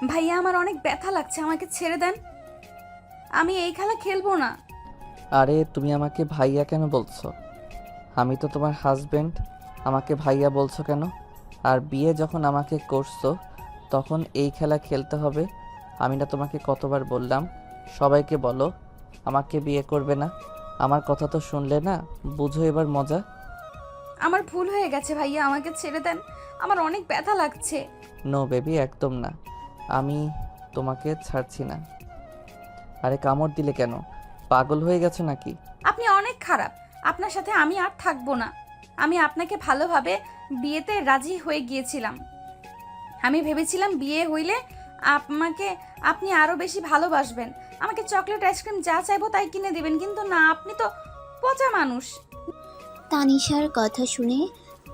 ভাইয়া আমার অনেক ব্যথা লাগছে, আমাকে ছেড়ে দেন। আমি এই খেলা খেলবো না। আরে তুমি আমাকে ভাইয়া কেন বলছো? আমি তো তোমার হাজবেন্ড, আমাকে ভাইয়া বলছো কেন? আর বিয়ে যখন আমাকে করছো তখন এই খেলা খেলতে হবে? আমি না তোমাকে কতবার বললাম সবাইকে বলো আমাকে বিয়ে করবে না? আমার কথা তো শুনলে না, বুঝো এবার মজা। আমার ভুল হয়ে গেছে ভাইয়া, আমাকে ছেড়ে দেন, আমার অনেক ব্যথা লাগছে। নো বেবি, একদম না, আমি তোমাকে ছাড়ছি না। আরে কামড় দিলে কেন? পাগল হয়ে গেছো নাকি? আপনি অনেক খারাপ, আপনার সাথে আমি আর থাকবো না। আমি আপনাকে ভালোভাবে বিয়েতে রাজি হয়ে গিয়েছিলাম। আমি ভেবেছিলাম বিয়ে হইলে আমাকে আপনি আরো বেশি ভালোবাসবেন, আমাকে চকলেট আইসক্রিম যা চাইবো তাই কিনে দিবেন, কিন্তু না, আপনি তো পচা মানুষ। তানিশার কথা শুনে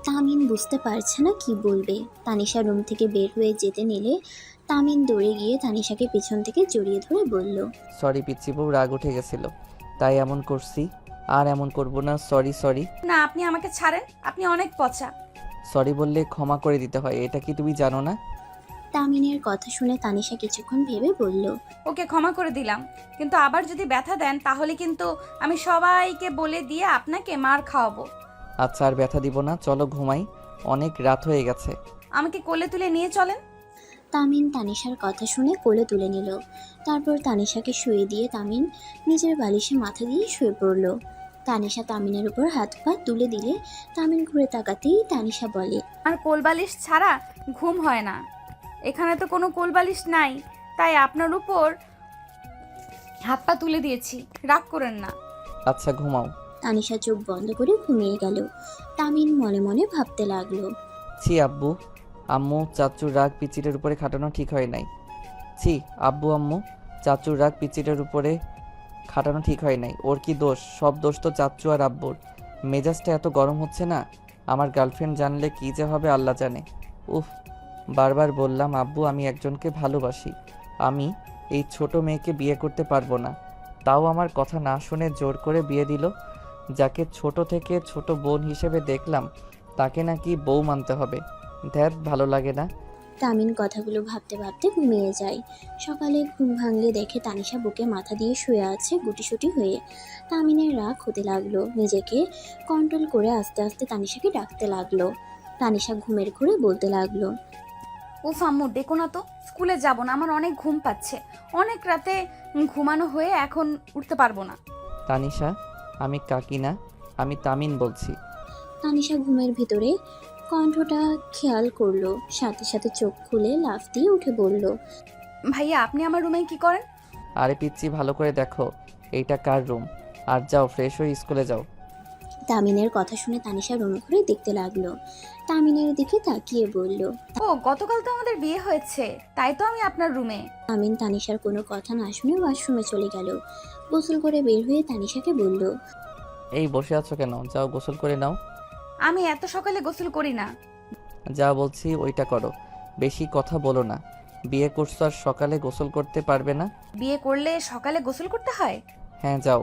তামিন বুঝতে পারছে না কি বলবে। তানিশা রুম থেকে বের হয়ে যেতে নিলে তামিন দৌড়ে গিয়ে তানিশাকে পেছন থেকে জড়িয়ে ধরে বলল, সরি পিচ্চি বউ, রাগ উঠে গেছিল তাই এমন করছি, আর এমন করব না। Sorry sorry. না, আপনি আমাকে ছাড়েন, আপনি অনেক পচা। সরি বললে ক্ষমা করে দিতে হয়, এটা কি তুমি জানো না? তামিনের কথা শুনে তানিশা কিছুক্ষণ ভেবে বলল, ওকে ক্ষমা করে দিলাম, কিন্তু আবার যদি ব্যথা দেন তাহলে কিন্তু আমি সবাইকে বলে দিয়ে আপনাকে মার খাওয়াবো। আচ্ছা আর ব্যথা দিব না, চলো ঘুমাই, অনেক রাত হয়ে গেছে। আমাকে কোলে তুলে নিয়ে চলেন। তামিন তানিশার কথা শুনে কোলে তুলে নিল। তারপর তানিশাকে শুয়ে দিয়ে তামিন নিজের বালিশে মাথা দিয়ে শুয়ে পড়ল। তানিশা তামিনের উপর হাত পা তুলে দিলে তামিন ঘুরে তাকাতেই তানিশা বলে, আর কোলবালিশ ছাড়া ঘুম হয় না, এখানে তো কোনো কোলবালিশ নাই, তাই আপনার উপর হাত পা তুলে দিয়েছি, রাগ করেন না। আচ্ছা ঘুমাও। তানিশা চোখ বন্ধ করে ঘুমিয়ে গেল। তামিন মনে মনে ভাবতে লাগলো, ছি আব্বু আম্মু, চাচুর রাগ পিচিটার উপরে খাটানো ঠিক হয় নাই। ছি আব্বু আম্মু, চাচুর রাগ পিচিটার উপরে খাটানো ঠিক হয় নাই। ওর কি দোষ? সব দোষ তো চাচ্চু আর আব্বুর। মেজাজটা এত গরম হচ্ছে না, আমার গার্লফ্রেন্ড জানলে কী যে হবে আল্লাহ জানে। উফ, বারবার বললাম আব্বু আমি একজনকে ভালোবাসি, আমি এই ছোট মেয়েকে বিয়ে করতে পারবো না, তাও আমার কথা না শুনে জোর করে বিয়ে দিল। যাকে ছোট থেকে ছোট বোন হিসেবে দেখলাম তাকে নাকি বউ মানতে হবে। ধ্যাত, ভালো লাগে না। তামিন কথাগুলো ভাবতে ভাবতে ঘুমিয়ে যায়। সকালে ঘুম ভাঙলে দেখে তানিশা বুকে মাথা দিয়ে শুয়ে আছে গুটিসুটি হয়ে। তামিনের রাগ হতে লাগলো, নিজেকে কন্ট্রোল করে আস্তে আস্তে তানিশাকে ডাকতে লাগলো। তানিশা ঘুমের ঘোরে বলতে লাগলো, উফ আম্মু, ডেকো না তো, স্কুলে যাব না, আমার অনেক ঘুম পাচ্ছে, অনেক রাতে ঘুমানো হয়ে এখন উঠতে পারবো না। তানিশা, আমি কাকি না, আমি তামিন বলছি। তানিশা ঘুমের ভিতরে কণ্ঠটা খেয়াল করলো, সাথে সাথে চোখ খুলে লাফ দিয়ে উঠে বলল, ভাইয়া আপনি আমার রুমে কি করেন? আরে পিচ্ছি, ভালো করে দেখো এইটা কার রুম। আর যাও ফ্রেশ হয়ে স্কুলে যাও। তামিনের কথা শুনে তানিশা রুম ঘুরে দেখতে লাগলো। তামিনের দিকে তাকিয়ে বলল, ও, গতকাল তো আমাদের বিয়ে হয়েছে, তাই তো আমি আপনার রুমে। তামিন তানিশার কোনো কথা না শুনে ওয়াশরুমে চলে গেল। গোসল করে বের হয়ে তানিশাকে বলল, এই বসে আছো কেন? যাও গোসল করে নাও। আমি এত সকালে গোসল করি না। যা বলছি ওইটা করো, বেশি কথা বলো না। বিয়ে করছো আর সকালে গোসল করতে পারবে না? বিয়ে করলে সকালে গোসল করতে হয়? হ্যাঁ যাও।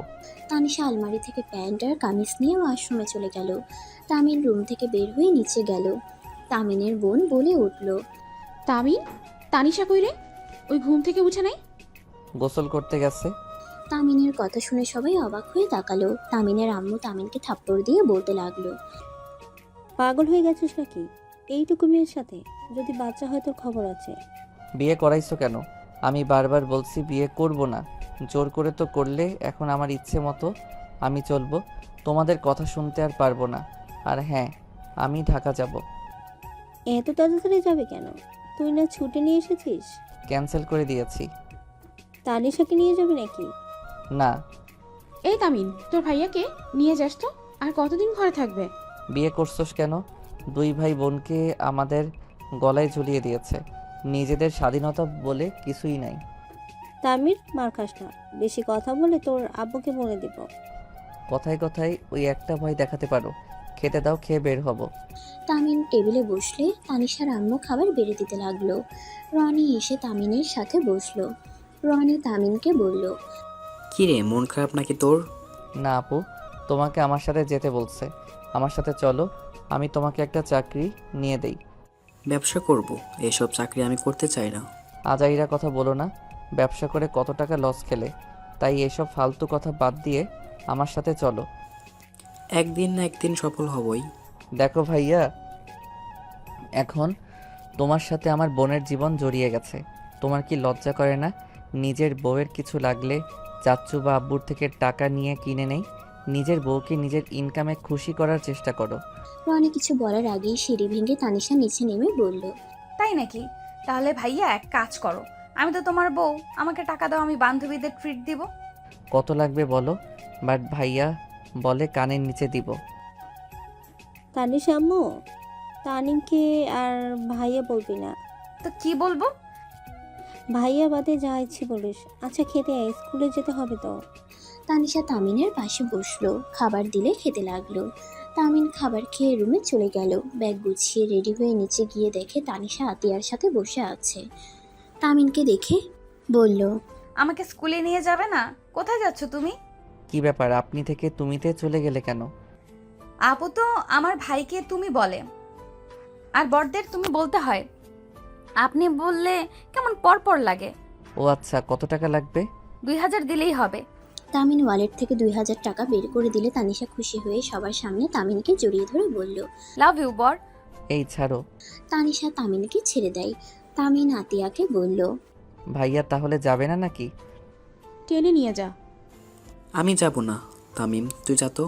তানিশা আলমারি থেকে প্যান্ট আর কামিজ নিয়ে ওয়াশরুমে চলে গেল। তামিন রুম থেকে বের হয়ে নিচে গেল। তামিনের বোন বলে উঠল, তামিন, তানিশা কই রে? ওই ঘুম থেকে উঠে নাই? গোসল করতে গেছে। তামিনের কথা শুনে সবাই অবাক হয়ে তাকালো। তামিনের আম্মু তামিনকে থাপ্পড় দিয়ে বলতে লাগলো, পাগল হয়ে গেছিস নাকি? এইটুকু মেয়ের সাথে যদি বাচ্চা হয় তোর খবর আছে। বিয়ে করাইছো কেন? আমি বারবার বলছি বিয়ে করব না, জোর করে তো করলে। এখন আমার ইচ্ছে মতো আমি চলবো, তোমাদের কথা শুনতে আর পারবো না। আর হ্যাঁ, আমি ঢাকা যাব। এত তাড়াতাড়ি যাবে কেন? তুই না ছুটি নিয়ে এসেছিস? ক্যান্সেল করে দিয়েছি। তানিশাকে নিয়ে যাবি নাকি? না। এই তামিন, তোর ভাইয়াকে নিয়ে যাস তো। আর কতদিন ঘরে থাকবে? বিয়ে করছোস কেন? দুই ভাই বোনকে আমাদের গলায় ঝুলিয়ে দিয়েছে, নিজেদের স্বাধীনতা বলে কিছুই নাই। তামির, মার খাস না, বেশি কথা বলে তোর আব্বুকে বলে দিব। কথায় কথায় ওই একটা ভয় দেখাতে পারো। খেতে দাও, খেয়ে বের হব। তামিন টেবিলে বসলে তানিশার আম্মু খাবার বেড়ে দিতে লাগলো। রনি এসে তামিনের সাথে বসলো। রনি তামিনকে বলল, কি রে, মন খারাপ নাকি তোর? না আপু, তোমাকে আমার সাথে যেতে বলছে। আমার সাথে চলো, আমি তোমাকে একটা চাকরি নিয়ে দেই। ব্যবসা করব? এসব চাকরি আমি করতে চাই না। আজাইরা কথা বলো না। ব্যবসা করে কত টাকা লস খেলে, তাই এসব ফালতু কথা বাদ দিয়ে আমার সাথে চলো। একদিন না একদিন সফল হবই। দেখো ভাইয়া, এখন তোমার সাথে আমার বোনের জীবন জড়িয়ে গেছে। তোমার কি লজ্জা করে না? নিজের বউয়ের কিছু লাগলে চাচ্চু বা আব্বুর থেকে টাকা নিয়ে কিনে নেই। নিজের বউকে নিজের ইনকামে খুশি করার চেষ্টা করো। রনি কিছু বলার আগেই সিঁড়ি ভেঙে তানিশা নিচে নেমে বলল, তাই নাকি? তাহলে ভাইয়া এক কাজ করো, আমি তো তোমার বউ, আমাকে টাকা দাও, আমি বান্ধবীদের ট্রিট দিব। কত লাগবে বলো, বাট ভাইয়া বলে কানের নিচে দিব। তানিশা আম্মু, তানিমকে আর ভাইয়া বলবি না। তো কি বলবো? ভাইয়া বাদে যা ইচ্ছে বলিস। আচ্ছা খেতে আয়, স্কুলে যেতে হবে তো। তানিশা তামিনের পাশে বসলো, খাবার দিলে খেতে লাগলো। তামিন খাবার খেয়ে রুমে চলে গেল। ব্যাগ গুছিয়ে রেডি হয়ে নিচে গিয়ে দেখে তানিশা আতিয়ার সাথে বসে আছে। তামিনকে দেখে বলল, আমাকে স্কুলে নিয়ে যাবে না? কোথায় যাচ্ছ তুমি? কি ব্যাপার, আপনি থেকে তুমিতে চলে গেলে কেন? আপু তো আমার ভাইকে তুমি বলে, আর বড়দের তুমি বলতে হয়। আপনি বললে কেমন পরপর লাগে। ও আচ্ছা, কত টাকা লাগবে? 2000 দিলেই হবে। তামিন ওয়ালেট থেকে 2000 টাকা বের করে দিলে তানিশা খুশি হয়ে সবার সামনে তামিনকে জড়িয়ে ধরে বলল, লাভ ইউ বর। এই ছাড়ো। তানিশা তামিনকে ছেড়ে দেয়। তামিন আতিয়াকে বলল, ভাইয়া তাহলে যাবে না নাকি? টেনে নিয়ে যা। আমি যাব না। তামিম, তুই যা তো।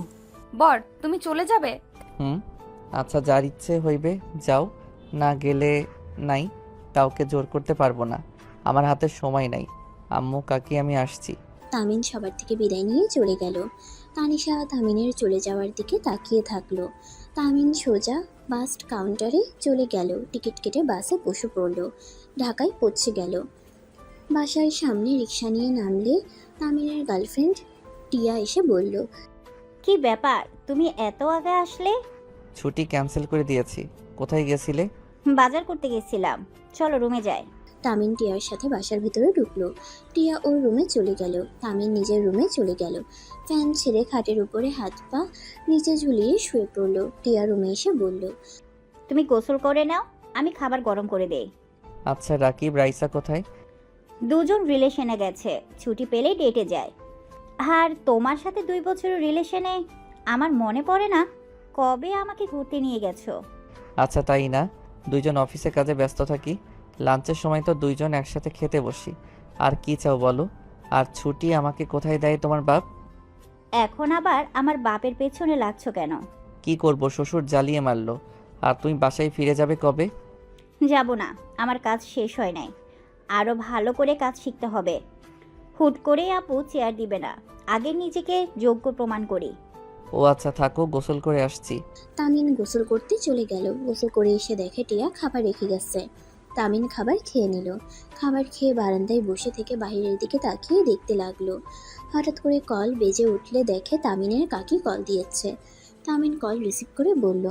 বর তুমি চলে যাবে? আচ্ছা, যার ইচ্ছে হইবে যাও, না গেলে নাই। কাউকে জোর করতে পারবো না, আমার হাতে সময় নাই। আম্মু কাকি আমি আসছি। তামিন সবার থেকে বিদায় নিয়ে চলে গেল। তানিশা তামিনের চলে যাওয়ার দিকে তাকিয়ে থাকলো। তামিন সোজা বাস কাউন্টারে চলে গেল, টিকিট কেটে বাসে বসে পড়ল। ঢাকায় পৌঁছে গেল। বাসার সামনে রিক্সা নিয়ে নামলে তামিনের গার্লফ্রেন্ড টিয়া এসে বলল, কি ব্যাপার, তুমি এত আগে আসলে? ছুটি ক্যান্সেল করে দিয়েছি। কোথায় গেছিলে? বাজার করতে গেছিলাম, চলো রুমে যাই। তামিন টিয়ার সাথে বাসার ভিতরে ঢুকলো। টিয়া ওর রুমে চলে গেল। তামিন নিজের রুমে চলে গেল। ফ্যান ছেড়ে খাটের উপরে হাত পা নিচে ঝুলিয়ে শুয়ে পড়লো। টিয়া রুমে এসে বলল, তুমি গোসল করে নাও, আমি খাবার গরম করে দেই। আচ্ছা, রাকিব রাইসা কোথায়? দুজন রিলেশনে গেছে, ছুটি পেলেই ডেটে যায়। আর তোমার সাথে 2 বছরের রিলেশনে আমার মনে পড়ে না কবে আমাকে ঘুরতে নিয়ে গেছো। আচ্ছা তাই না, দুইজন অফিসে কাজে ব্যস্ত থাকি, লাঞ্চের সময় তো দুইজন একসাথে খেতে বসি। আর কি চাও বলো? আর ছুটি আমাকে কোথায় দেয় তোমার বাপ? এখন আবার আমার বাপের পেছনে লাগছো কেন? কি করব, শ্বশুর জ্বালিয়ে মারলো। আর তুমি বাসায় ফিরে যাবে কবে? যাব না, আমার কাজ শেষ হয় নাই, আরও ভালো করে কাজ শিখতে হবে। হুট করেই আপু চেয়ার দিবে না, আগে নিজেকে যোগ্য প্রমাণ করি। ও আচ্ছা, থাকো, গোসল করে আসছি। তামিন গোসল করতে চলে গেল। গোসল করে এসে দেখে টিয়া খাবার রেখে গেছে। তামিন খাবার খেয়ে নিল। খাবার খেয়ে বারান্দায় বসে থেকে বাইরের দিকে তাকিয়ে দেখতে লাগলো। হঠাৎ করে কল বেজে উঠলে দেখে তামিনের কাকি কল দিয়েছে। তামিন কল রিসিভ করে বলল,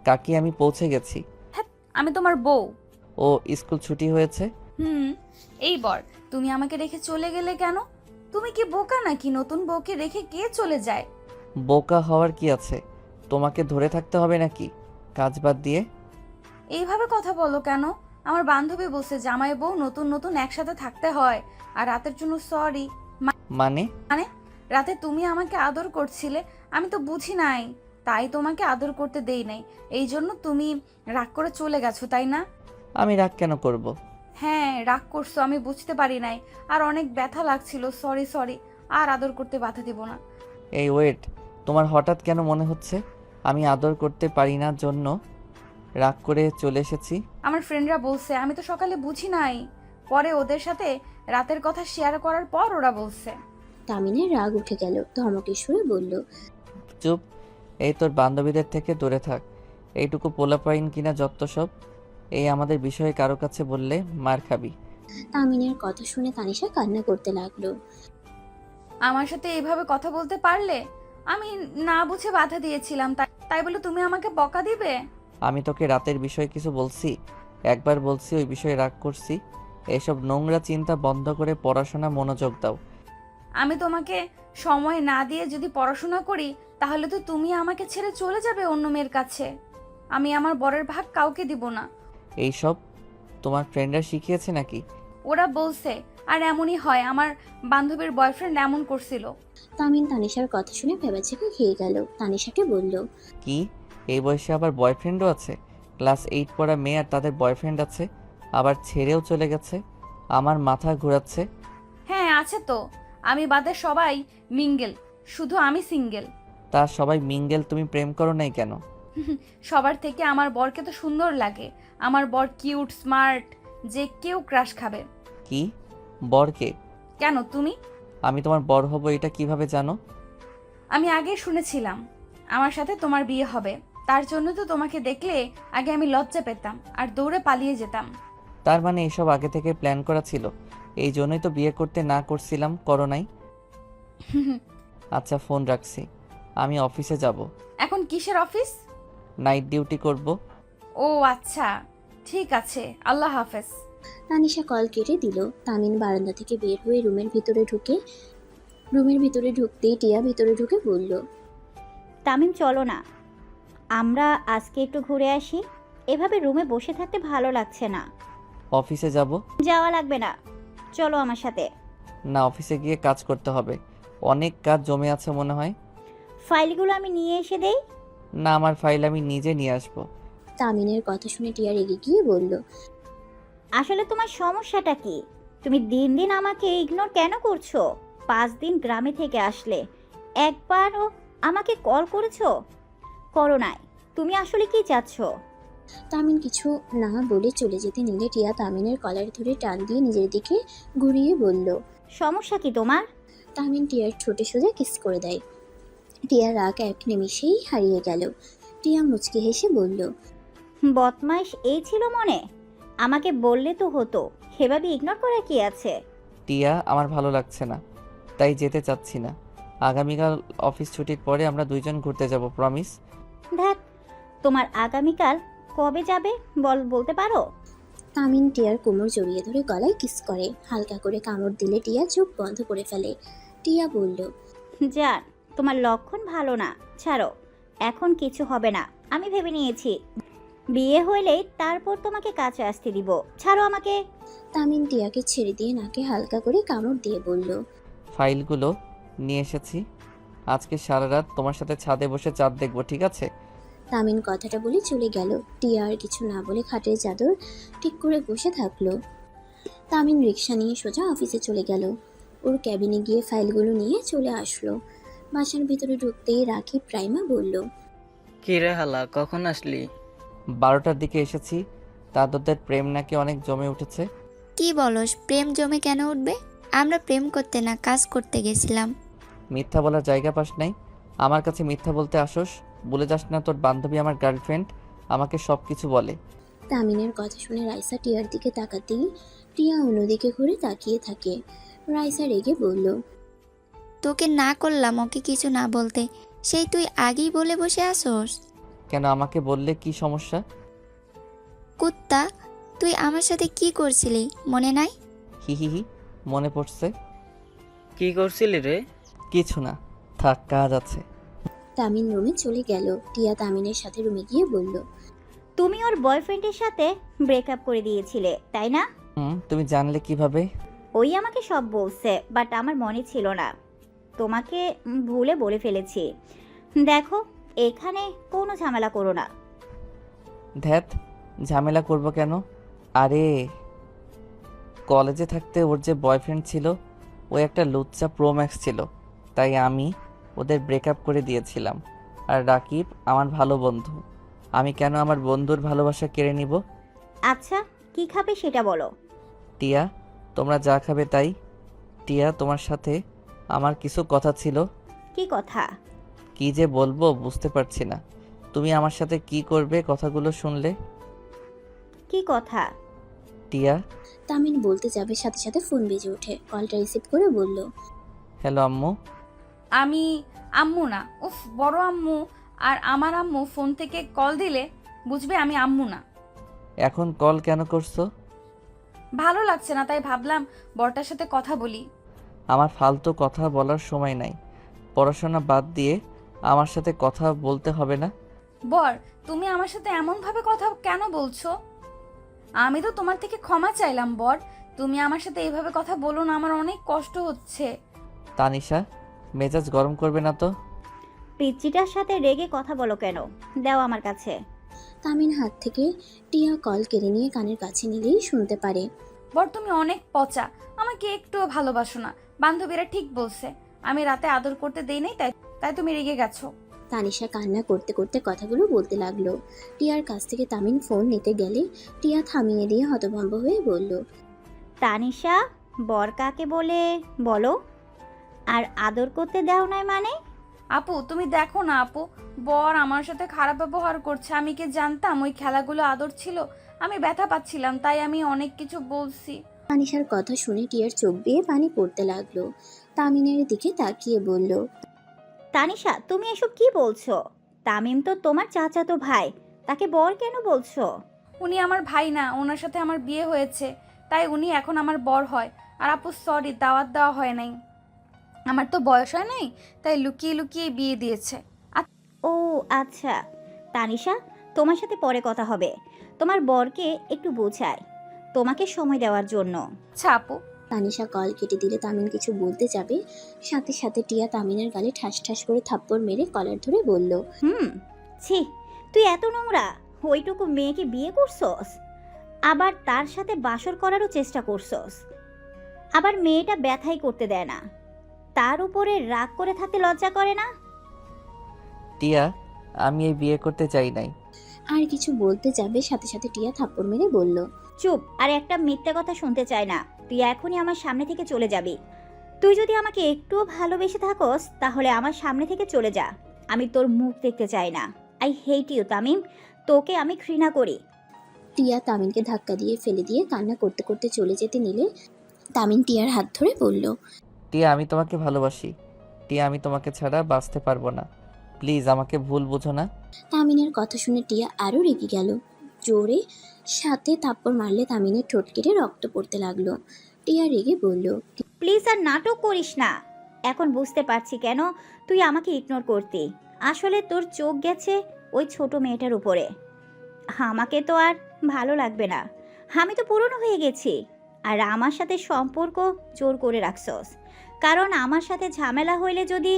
কাকি আমি পৌঁছে গেছি। আমি তোমার বউ। ও স্কুল ছুটি হয়েছে? এই বর, তুমি আমাকে রেখে চলে গেলে কেন? তুমি কি বোকা নাকি? নতুন বউকে রেখে কে চলে যায়? বোকা হওয়ার কি আছে? তোমাকে ধরে থাকতে হবে নাকি কাজ বাদ দিয়ে? এইভাবে কথা বলো কেন? আমার বান্ধবী বলছে জামাই বউ নতুন নতুন একসাথে থাকতে হয়। আর রাতের জন্য সরি। মানে? রাতে তুমি আমাকে আদর করছিলে, আমি তো বুঝি নাই, তাই তোমাকে আদর করতে দেই নাই। এই জন্য তুমি রাগ করে চলে গেছো, তাই না? আমি রাগ কেন করব? হ্যাঁ, রাগ করছো, আমি বুঝতে পারি নাই। আর অনেক ব্যথা লাগছিল, সরি সরি। আর আদর করতে বাধা দিব না। এই ওয়েট, তোমার হঠাৎ কেন মনে হচ্ছে আমি আদর করতে পারি না জন্য রাগ করে চলে এসেছি? আমার ফ্রেন্ডরা বলছে, আমি তো সকালে বুঝি নাই, পরে ওদের সাথে রাতের কথা শেয়ার করার পর ওরা বলছে। তামিনের রাগ উঠে গেল। ধমকের সুরে বলল, চুপ, এই তোর বান্ধবীদের থেকে দূরে থাক। এইটুকু পোলাপাইন কিনা যত সব। এই আমাদের বিষয়ে কারো কাছে বললে মার খাবি। তামিনের কথা শুনে তানিশা কান্না করতে লাগলো। আমার সাথে এইভাবে কথা বলতে পারলে? আমি না বুঝে বাধা দিয়েছিলাম, তাই বলে তুমি আমাকে বকা দিবে? আমি তোকে রাতের বিষয়ে কিছু বলছি? একবার বলছি ওই বিষয়ে রাগ করছি? এসব নোংরা চিন্তা বন্ধ করে পড়াশোনা মনোযোগ দাও। আমি তোমাকে সময় না দিয়ে যদি পড়াশোনা করি, তাহলে তো তুমি আমাকে ছেড়ে চলে যাবে অন্য মেয়ের কাছে। আমি আমার বরের ভাগ কাউকে দিব না। এইসব তোমার ফ্রেন্ডরা শিখিয়েছে নাকি? ওরা বলছে, আর এমনই হয়, আমার বান্ধবীর বয়ফ্রেন্ড এমন করছিল। তামিন তানিশার কথা শুনে ভেবাচেকে খেয়ে গেল। তানিশাকে বলল, কি এই বয়সে আবার বয়ফ্রেন্ডও আছে? ক্লাস 8 পড়া মেয়ে আর তাদের বয়ফ্রেন্ড আছে, আবার ছেড়েও চলে গেছে। আমার মাথা ঘোরাচ্ছে। হ্যাঁ আছে তো, আমি বাদে সবাই মিঙ্গেল, শুধু আমি সিঙ্গেল। তা সবাই মিঙ্গেল, তুমি প্রেম করো নাই কেন? সবার থেকে আমার বরকে তো সুন্দর লাগে। আমার বর কিউট, স্মার্ট, যে কেউ ক্রাশ খাবে। কি বরকে? কেন তুমি? আমি তোমার বর হব এটা কিভাবে জানো? আমি আগে শুনেছিলাম আমার সাথে তোমার বিয়ে হবে, তার জন্য তো তোমাকে দেখলে আগে আমি লজ্জা পেতাম আর দৌড়ে পালিয়ে যেতাম। তার মানে এসব আগে থেকে প্ল্যান করা ছিল, এই জন্যই তো বিয়ে করতে না করছিলাম, করো নাই? আচ্ছা ফোন রাখছি, আমি অফিসে যাব। এখন কিসের অফিস? নাইট ডিউটি করব। ও আচ্ছা, ঠিক আছে, আল্লাহ হাফেজ। তানিশা কল কেটে দিল। তামিন বারান্দা থেকে বের হয়ে রুমের ভিতরে ঢুকতেই টিয়া ভিতরে ঢুকে বলল, তামিম চলো না, আমরা আজকে একটু ঘুরে আসি। এভাবে রুমে বসে থাকতে ভালো লাগছে না। অফিসে যাব। যাওয়া লাগবে না, চলো আমার সাথে। না, অফিসে গিয়ে কাজ করতে হবে, অনেক কাজ জমে আছে মনে হয়। ফাইলগুলো আমি নিয়ে এসে দেই। না, আমার ফাইল আমি নিজে নিয়ে আসব। তামিনের কথা শুনে টিয়া রেগে গিয়ে বলল, আসলে তোমার সমস্যাটা কি? তুমি দিন দিন আমাকে ইগনোর কেন করছো? 5 দিন গ্রামে থেকে আসলে একবারও আমাকে কল করেছো? করো নাই। তুমি আসলে কি চাচ্ছ? তামিন কিছু না বলে চলে যেতে নিলে টিয়া তামিনের কলার ধরে টান দিয়ে নিজের দিকে ঘুরিয়ে বলল। সমস্যা কি তোমার? তামিন টিয়ার ঠোঁটে সোজা কিস করে দেয়। টিয়ার রাগ এক নিমিষেই হারিয়ে গেল। টিয়া মুচকি হেসে বলল, বদমাইশ এই ছিল মনে? আমাকে বললে তো হতো, সেভাবে ইগনোর করা কি আছে? টিয়া, আমার ভালো লাগছে না, তাই যেতে চাচ্ছি না। আগামীকাল অফিস ছুটির পরে আমরা দুইজন ঘুরতে যাব, প্রমিস। ধ্যাত, তোমার আগামীকাল কবে যাবে বলতে পারো? তামিন টিয়ার কোমর জড়িয়ে ধরে গলায় কিস করে। হালকা করে কামড় দিলে টিয়া চোখ বন্ধ করে ফেলে। টিয়া বলল, যান, তোমার লক্ষণ ভালো না, ছাড়ো। এখন কিছু হবে না, আমি ভেবে নিয়েছি। বিয়ে হইলেই তারপর তোমাকে কাছে আসতে দিব। ছাড়ো আমাকে। তামিন টিয়াকে ছেড়ে দিয়ে নাকে হালকা করে কামড় দিয়ে বলল, ফাইলগুলো নিয়ে এসেছি, আজকে সারা রাত তোমার সাথে ছাদে বসে চাঁদ দেখব, ঠিক আছে? তামিন কথাটা বলে চলে গেল। টিয়া আর কিছু না বলে খাটের চাদর ঠিক করে বসে থাকলো। তামিন রিক্সা নিয়ে সোজা অফিসে চলে গেল। ওর ক্যাবিনে গিয়ে ফাইলগুলো নিয়ে চলে আসলো। বাসার ভিতরে ঢুকতেই রাখি প্রাইমা বলল, কি রে হালা, কখন আসলি? 12টার দিকে এসেছি। তাদের প্রেম নাকি অনেক জমে উঠেছে। কি বলস? প্রেম জমে কেন উঠবে? আমরা প্রেম করতে না, কাজ করতে গেছিলাম। মিথ্যা বলার জায়গা পাস নাই, আমার কাছে মিথ্যা বলতে আসোস। বলে যাস না তোর বান্ধবী আমার গার্লফ্রেন্ড, আমাকে সব কিছু বলে। তামিনের কথা শুনে রাইসা টিয়ার দিকে তাকাতেই টিয়া অন্যদিকে ঘুরে তাকিয়ে থাকে। রাইসা রেগে বলল, তোকে না করলাম ওকে কিছু না বলতে, সেই তুই আগেই বলে বসে আসোস। কেন, আমাকে বললে কি সমস্যা? কুত্তা, তুই আমার সাথে কি করছিলি মনে নাই? হি হি হি, মনে পড়ছে। কি করছিলি রে? কিছু না, থাক, কাজ আছে। তামিন রুমে চলে গেল। টিয়া তামিনের সাথে রুমে গিয়ে বলল, তুমি ওর বয়ফ্রেন্ডের সাথে ব্রেকআপ করে দিয়েছিলে, তাই না? তুমি জানলে কিভাবে? ওই আমাকে সব বলছে, বাট আমার মনে ছিল না। তোমাকে ভুলে বলে ফেলেছি। দেখো, এখানে কোনো ঝামেলা করো না। ধ্যাত, ঝামেলা করব কেন? আরে কলেজে থাকতে ওর যে বয়ফ্রেন্ড ছিল, ও একটা লুচ্চা প্রোম্যাক্স ছিল, তাই আমি ওদের ব্রেকআপ করে দিয়েছিলাম। আর রাকিব আমার ভালো বন্ধু, আমি কেন আমার বন্ধুর ভালোবাসা কেড়ে নিব? আচ্ছা, কি খাবে সেটা বলো। টিয়া, তোমরা যা খাবে তাই। টিয়া, তোমার সাথে আমার কিছু কথা ছিল। কি কথা? কি যে বলবো বুঝতে পারছি না। তুমি আমার সাথে কি করবে কথাগুলো শুনলে? কি কথা? টিয়া। তামিন বলতে যাবে, সাথে সাথে ফোন বেজে ওঠে। কলটা রিসিভ করে বলল, হ্যালো আম্মু। আমি আম্মু না, উফ, বড় আম্মু। আর আমার আম্মু ফোন থেকে কল দিলে বুঝবে আমি আম্মু না। এখন কল কেন করছো? ভালো লাগছে না, তাই ভাবলাম বড়টার সাথে কথা বলি। আমার ফালতু কথা বলার সময় নাই, পড়াশোনা বাদ দিয়ে আমার সাথে কথা বলতে হবে না। বর, তুমি আমার সাথে এমনভাবে কথা কেন বলছো? আমি তো তোমার থেকে ক্ষমা চাইলাম বর, তুমি আমার সাথে এইভাবে কথা বলো না, আমার অনেক কষ্ট হচ্ছে। তানিশা, মেজাজ গরম করবে না তো? পিচ্চিটার সাথে রেগে কথা বলো কেন? দাও আমার কাছে। তামিন হাত থেকে টিয়া কল কেড়ে নিয়ে কানের কাছে নিলেই শুনতে পারে। বর তুমি অনেক পচা, আমাকে একটুও ভালোবাসো না। বান্ধবীরা ঠিক বলছে, আমি রাতে আদর করতে দেই নাই, তাই তাই তুমি রেগে গেছো। তানিশা কান্না করতে করতে কথাগুলো বলতে লাগলো। টিয়ার কাছ থেকে তামিন ফোন নিতে গেলে টিয়া থামিয়ে দিয়ে হতভম্ব হয়ে বলল, তানিশা, বর কাকে বলে বলো? আর আদর করতে দাও নাই মানে? আপু তুমি দেখো না আপু, বর আমার সাথে খারাপ ব্যবহার করছে। আমি কি জানতাম ওই খেলাগুলো আদর ছিল? আমি ব্যথা পাচ্ছিলাম, তাই আমি অনেক কিছু বলছি। তানিশার কথা শুনে টিয়ার চোখ বেয়ে পানি পড়তে লাগলো। তামিনের দিকে তাকিয়ে বলল, তানিশা, তুমি এসব কি বলছো? তামিম তো তোমার চাচাতো ভাই, তাকে বর কেন বলছো? উনি আমার ভাই না, ওনার সাথে আমার বিয়ে হয়েছে, তাই উনি এখন আমার বর হয়। আর আপু সরি, দাওয়াত দেওয়া হয় নাই, আমার তো বয়স হয় নাই, তাই লুকিয়ে লুকিয়ে বিয়ে দিয়েছে। ও আচ্ছা। তানিশা, তোমার সাথে পরে কথা হবে। তোমার বরকে একটু বোঝায় তোমাকে সময় দেওয়ার জন্য। আচ্ছা আপু। তানিশা কল কেটে দিলে তামিন কিছু বলতে যাবে, সাথে সাথে টিয়া তামিনের গালে ঠাস ঠাস করে থাপ্পড় মেরে কলার ধরে বলল, ছি, তুই এত নোংরা! ওইটুকু মেয়েকে বিয়ে করছস, আবার তার সাথে বাসর করারও চেষ্টা করছস। আবার মেয়েটা ব্যথাই করতে দেয় না, তার উপরে রাগ করে থাকতে লজ্জা করে না? টিয়া, আমি এই বিয়ে করতে চাই নাই। আর কিছু বলতে যাবে, সাথে সাথে টিয়া থাপ্পড় মেরে বলল, চুপ! আর একটা মিথ্যে কথা শুনতে চাই না। তুই এখনই আমার সামনে থেকে চলে যাবি। তুই যদি আমাকে একটুও ভালোবেসে থাকস, তাহলে আমার সামনে থেকে চলে যা। আমি তোর মুখ দেখতে চাই না। আই হেট ইউ তামিম, তোকে আমি ঘৃণা করি। টিয়া তামিনকে ধাক্কা দিয়ে ফেলে দিয়ে কান্না করতে করতে চলে যেতে নিলে তামিন টিয়ার হাত ধরে বলল, টিয়া, আমি তোমাকে ভালোবাসি। টিয়া, আমি তোমাকে ছাড়া বাঁচতে পারবো না। প্লিজ আমাকে ভুল বুঝো না। তামিনের কথা শুনে টিয়া আরও রেগে গেল। জোরে সাথে থাপ্পড় মারলে তামিনের ঠোঁট কেটে রক্ত পড়তে লাগলো। টিয়া রেগে বলল, প্লিজ আর নাটক করিস না। এখন বুঝতে পারছি কেন তুই আমাকে ইগনোর করতি। আসলে তোর চোখ গেছে ওই ছোট মেয়েটার উপরে। আমাকে তো আর ভালো লাগবে না, আমি তো পুরনো হয়ে গেছি। আর আমার সাথে সম্পর্ক জোর করে রাখছস, কারণ আমার সাথে ঝামেলা হইলে যদি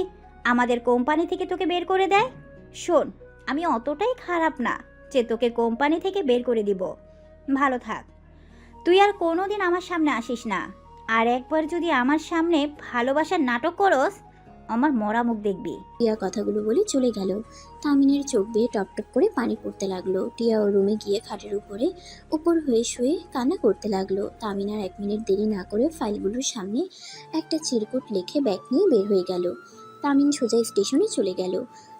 আমাদের কোম্পানি থেকে তোকে বের করে দেয়। শোন, আমি অতটাই খারাপ না যে তোকে কোম্পানি থেকে বের করে দিব। ভালো থাক। তুই আর কোনোদিন আমার সামনে আসিস না। আর একবার যদি আমার সামনে ভালোবাসার নাটক করস, আমার মরা মুখ দেখবি। টিয়া কথাগুলো বলে চলে গেল। তামিনের চোখ বেয়ে টপ টপ করে পানি পড়তে লাগলো। টিয়া ওর রুমে গিয়ে খাটের উপর হয়ে শুয়ে কান্না করতে লাগলো। তামিন আর 1 মিনিট দেরি না করে ফাইলগুলোর সামনে একটা চিরকুট লিখে ব্যাগ নিয়ে বের হয়ে গেল। তামিন সোজা স্টেশনে চলে গেল।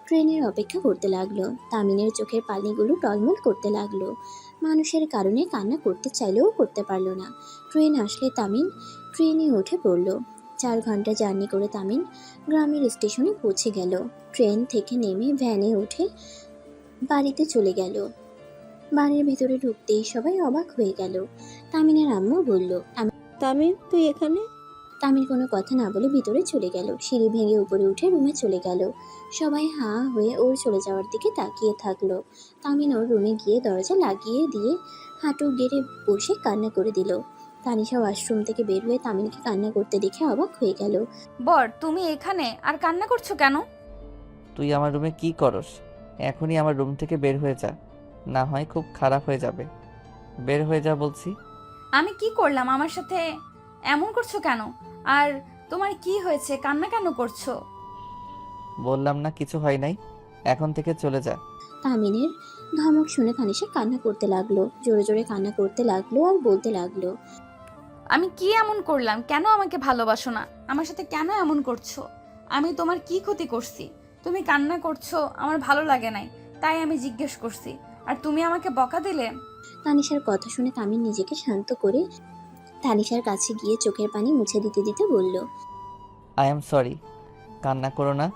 ট্রেনের অপেক্ষা করতে লাগলো। তামিনের চোখের পানিগুলো টলমল করতে লাগলো। মানুষের কারণে কান্না করতে চাইলেও করতে পারলো না। ট্রেন আসলে তামিন ট্রেনে উঠে পড়ল। 4 ঘন্টা জার্নি করে তামিন গ্রামের স্টেশনে পৌঁছে গেল। ট্রেন থেকে নেমে ভ্যানে উঠে বাড়িতে চলে গেল। বাড়ির ভিতরে ঢুকতেই সবাই অবাক হয়ে গেল। তামিনের আম্মু বলল, তামিন, তুই এখানে? তামিন কোনো কথা না বলে ভিতরে চলে গেল। সিঁড়ি ভেঙে উপরে উঠে রুমে চলে গেল। সবাই হাঁ হয়ে ওর চলে যাওয়ার দিকে তাকিয়ে থাকলো। তামিন ওর রুমে গিয়ে দরজা লাগিয়ে দিয়ে হাঁটু গেড়ে বসে কান্না করে দিল। তানিশা ওয়াশরুম থেকে বের হয়ে তামিনকে কান্না করতে দেখে অবাক হয়ে গেল। বর তুমি এখানে আর কান্না করছো কেন? তুই আমার রুমে কি করস? এখনই আমার রুম থেকে বের হয়ে যা, না হয় খুব খারাপ হয়ে যাবে। বের হয়ে যা বলছি। আমি কি করলাম? আমার সাথে এমন করছো কেন? আর তোমার কি হয়েছে? কান্না কেন করছো? বললাম না কিছু হয় নাই, এখন থেকে চলে যা। তামিনের ধমক শুনে তানিশা কান্না করতে লাগলো। জোরে জোরে কান্না করতে লাগলো আর বলতে লাগলো, আমি কি এমন করলাম? কেন আমাকে ভালোবাসো না? আমার সাথে কেন এমন করছো? আমি তোমার কি ক্ষতি করছি? তুমি কান্না করছো, আমার ভালো লাগে নাই, তাই আমি জিজ্ঞেস করছি, আর তুমি আমাকে বকা দিলে। তানিশার কথা শুনে তামিন নিজেকে শান্ত করে তানিশার কাছে গিয়ে চোখের পানি মুছে দিতে দিতে বলল, আই এম সরি, কান্না করো না,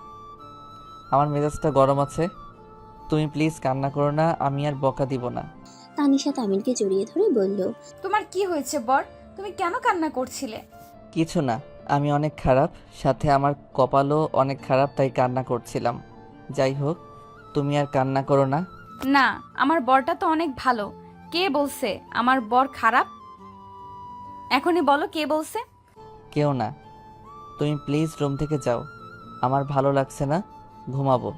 আমার মেজাজটা গরম আছে। তুমি প্লিজ কান্না করো না, আমি আর বকা দিব না। তানিশা তামিনকে জড়িয়ে ধরে বলল, তোমার কি হয়েছে বর? তুমি কেন কান্না করছিলে? কিছু না, আমি অনেক খারাপ, সাথে আমার কপালও অনেক খারাপ, তাই কান্না করছিলাম। যাই হোক, তুমি আর কান্না করো না। না, আমার বরটা তো অনেক ভালো। কে বলছে আমার বর খারাপ? এখনই বলো কে বলছে? কেউ না, তুমি প্লিজ রুম থেকে যাও, আমার ভালো লাগছে না, ঘুমাবো।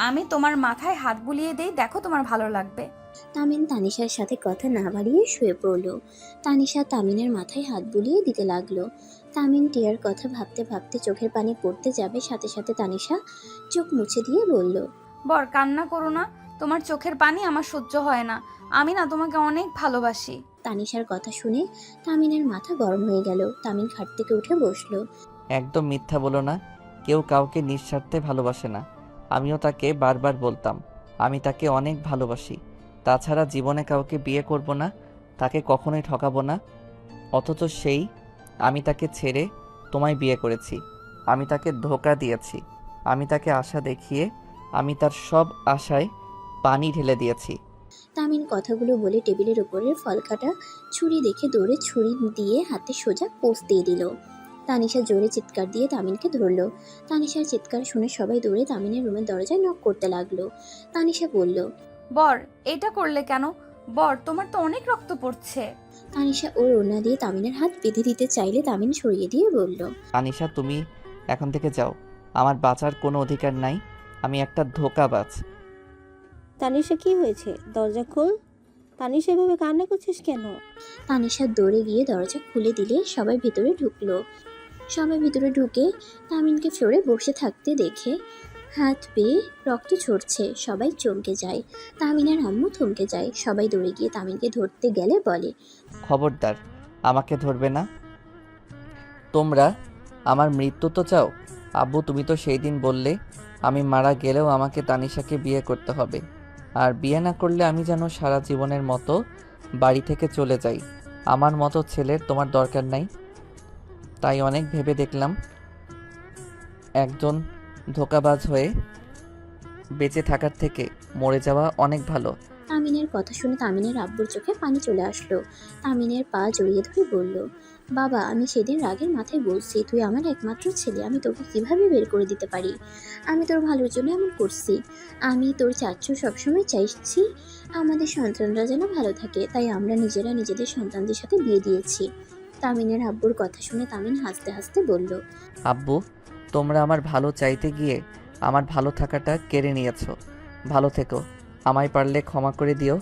আমি তোমার মাথায় হাত বুলিয়ে দেই, দেখো তোমার ভালো লাগবে। তামিন তানিশার সাথে কথা না বাড়িয়ে শুয়ে পড়ল। তানিশা তামিনের মাথায় হাত বুলিয়ে দিতে লাগলো। তামিন টিয়ার কথা ভাবতে ভাবতে চোখের পানি পড়তে যাবে, সাথে সাথে তানিশা চোখ মুছে দিয়ে বলল, বর কান্না করো না, তোমার চোখের পানি আমার সহ্য হয় না। আমি না তোমাকে অনেক ভালোবাসি। তানিশার কথা শুনে তামিনের মাথা গরম হয়ে গেল। তামিন খাট থেকে উঠে বসলো। একদম মিথ্যা বলো না, কেউ কাউকে নিঃস্বার্থে ভালোবাসে না। আমিও তাকে বারবার বলতাম আমি তাকে অনেক ভালোবাসি, তাছাড়া জীবনে কাউকে বিয়ে করব না, তাকে কখনোই ঠকাবো না। অথচ আমি তাকে ছেড়ে তোমায় বিয়ে করেছি। আমি তাকে ধোঁকা দিয়েছি, আমি তাকে আশা দেখিয়ে আমি তার সব আশায় পানি ঢেলে দিয়েছি। তামিন কথাগুলো বলে টেবিলের উপরের ফলকাটা ছুরি দেখে দৌড়ে ছুরি দিয়ে হাতে সোজা পোস্ট দিয়ে দিল। তানিশা জোরে চিৎকার দিয়ে তামিনকে ধরলো। তানিশার চিৎকার শুনে সবাই দৌড়ে তামিনের রুমের দরজায় নক করতে লাগলো। তানিশা বলল, বর এটা করলে কেন? বর তোমার তো অনেক রক্ত পড়ছে। তানিশা ওর ওড়না দিয়ে তামিনের হাত বেঁধে দিতে চাইলে তামিন সরিয়ে দিয়ে বলল, আনিশা, তুমি এখন থেকে যাও, আমার বাঁচার কোনো অধিকার নাই, আমি একটা ধোঁকাবাজ। তানিশা কি হয়েছে? দরজা খোল। তানিশা এভাবে কান্না করছিস কেন? তানিশা দৌড়ে গিয়ে দরজা খুলে দিলে সবাই ভিতরে ঢুকলো। সবাই ভিতরে ঢুকে তামিনকে ফ্লোরে বসে থাকতে দেখে হাত পেয়ে রক্ত ঝরছে। সবাই চমকে যায়। তামিনের আম্মু থমকে যায়। সবাই দৌড়ে গিয়ে তামিনকে ধরতে গেলে বলে, খবরদার, আমাকে ধরবে না। তোমরা আমার মৃত্যু তো চাও? আব্বু, তুমি তো সেই দিন বললে আমি মারা গেলেও আমাকে তানিশাকে বিয়ে করতে হবে, আর বিয়ে না করলে আমি যেন সারা জীবনের মতো বাড়ি থেকে চলে যাই। আমার মতো ছেলের তোমার দরকার নাই। তাই অনেক ভেবে দেখলাম একজন ধোঁকাবাজ হয়ে বেঁচে থাকার থেকে মরে যাওয়া অনেক ভালো। তামিনের কথা শুনে তামিনের আব্বুর চোখে পানি চলে আসলো। তামিনের পা জড়িয়ে ধরে বলল, বাবা, আমি সেদিন রাগের মাথায় বলছি তুই আমার একমাত্র ছেলে, আমি তোকে কিভাবে বের করে দিতে পারি? আমি তোর ভালোর জন্য এমন করছি। আমি তোর চাচ্চু সবসময় চাইছি আমাদের সন্তানরা যেন ভালো থাকে, তাই আমরা নিজেরা নিজেদের সন্তানদের সাথে বিয়ে দিয়েছি। তামিনের আব্বুর কথা শুনে তামিন হাসতে হাসতে বলল, আব্বু, তোমরা আমার ভালো চাইতে গিয়ে আমার ভালো থাকাটা কেড়ে নিয়েছো। ভালো থেকো, আমায় পারলে ক্ষমা করে দিও,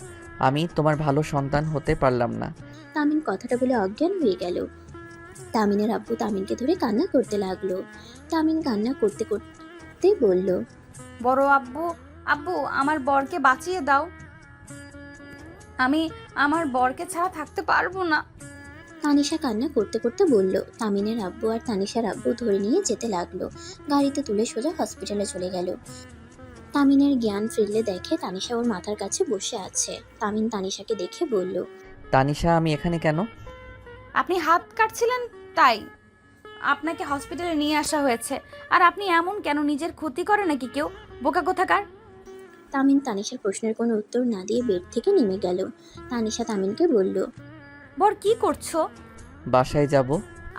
আমি তোমার ভালো সন্তান হতে পারলাম না। তামিন কথাটা বলে অজ্ঞান হয়ে গেল। তামিনের আব্বু তামিনকে ধরে কান্না করতে লাগলো। তামিন কান্না করতে করতে বলল, বড় আব্বু, আব্বু আমার বরকে বাঁচিয়ে দাও, আমি আমার বরকে ছাড়া থাকতে পারবো না। তানিশা কান্না করতে করতে বলল। তামিনের আব্বু আর তানিশার আব্বু ধরে নিয়ে যেতে লাগলো। গাড়িতে তুলে সোজা হসপিটালে চলে গেল। তামিনের জ্ঞান ফিরলে দেখে তানিশা ওর মাথার কাছে বসে আছে। তামিন তানিশাকে দেখে বলল, তানিশা, আমি এখানে কেন? আপনি হাত কাটছিলেন তাই আপনাকে হসপিটালে নিয়ে আসা হয়েছে। আর আপনি এমন কেন? নিজের ক্ষতি করে নাকি কেউ? বোকা কোথাকার। তামিন তানিশার প্রশ্নের কোনো উত্তর না দিয়ে বেড থেকে নেমে গেল। তানিশা তামিনকে বলল, বর কি করছো? বাসায় যাব।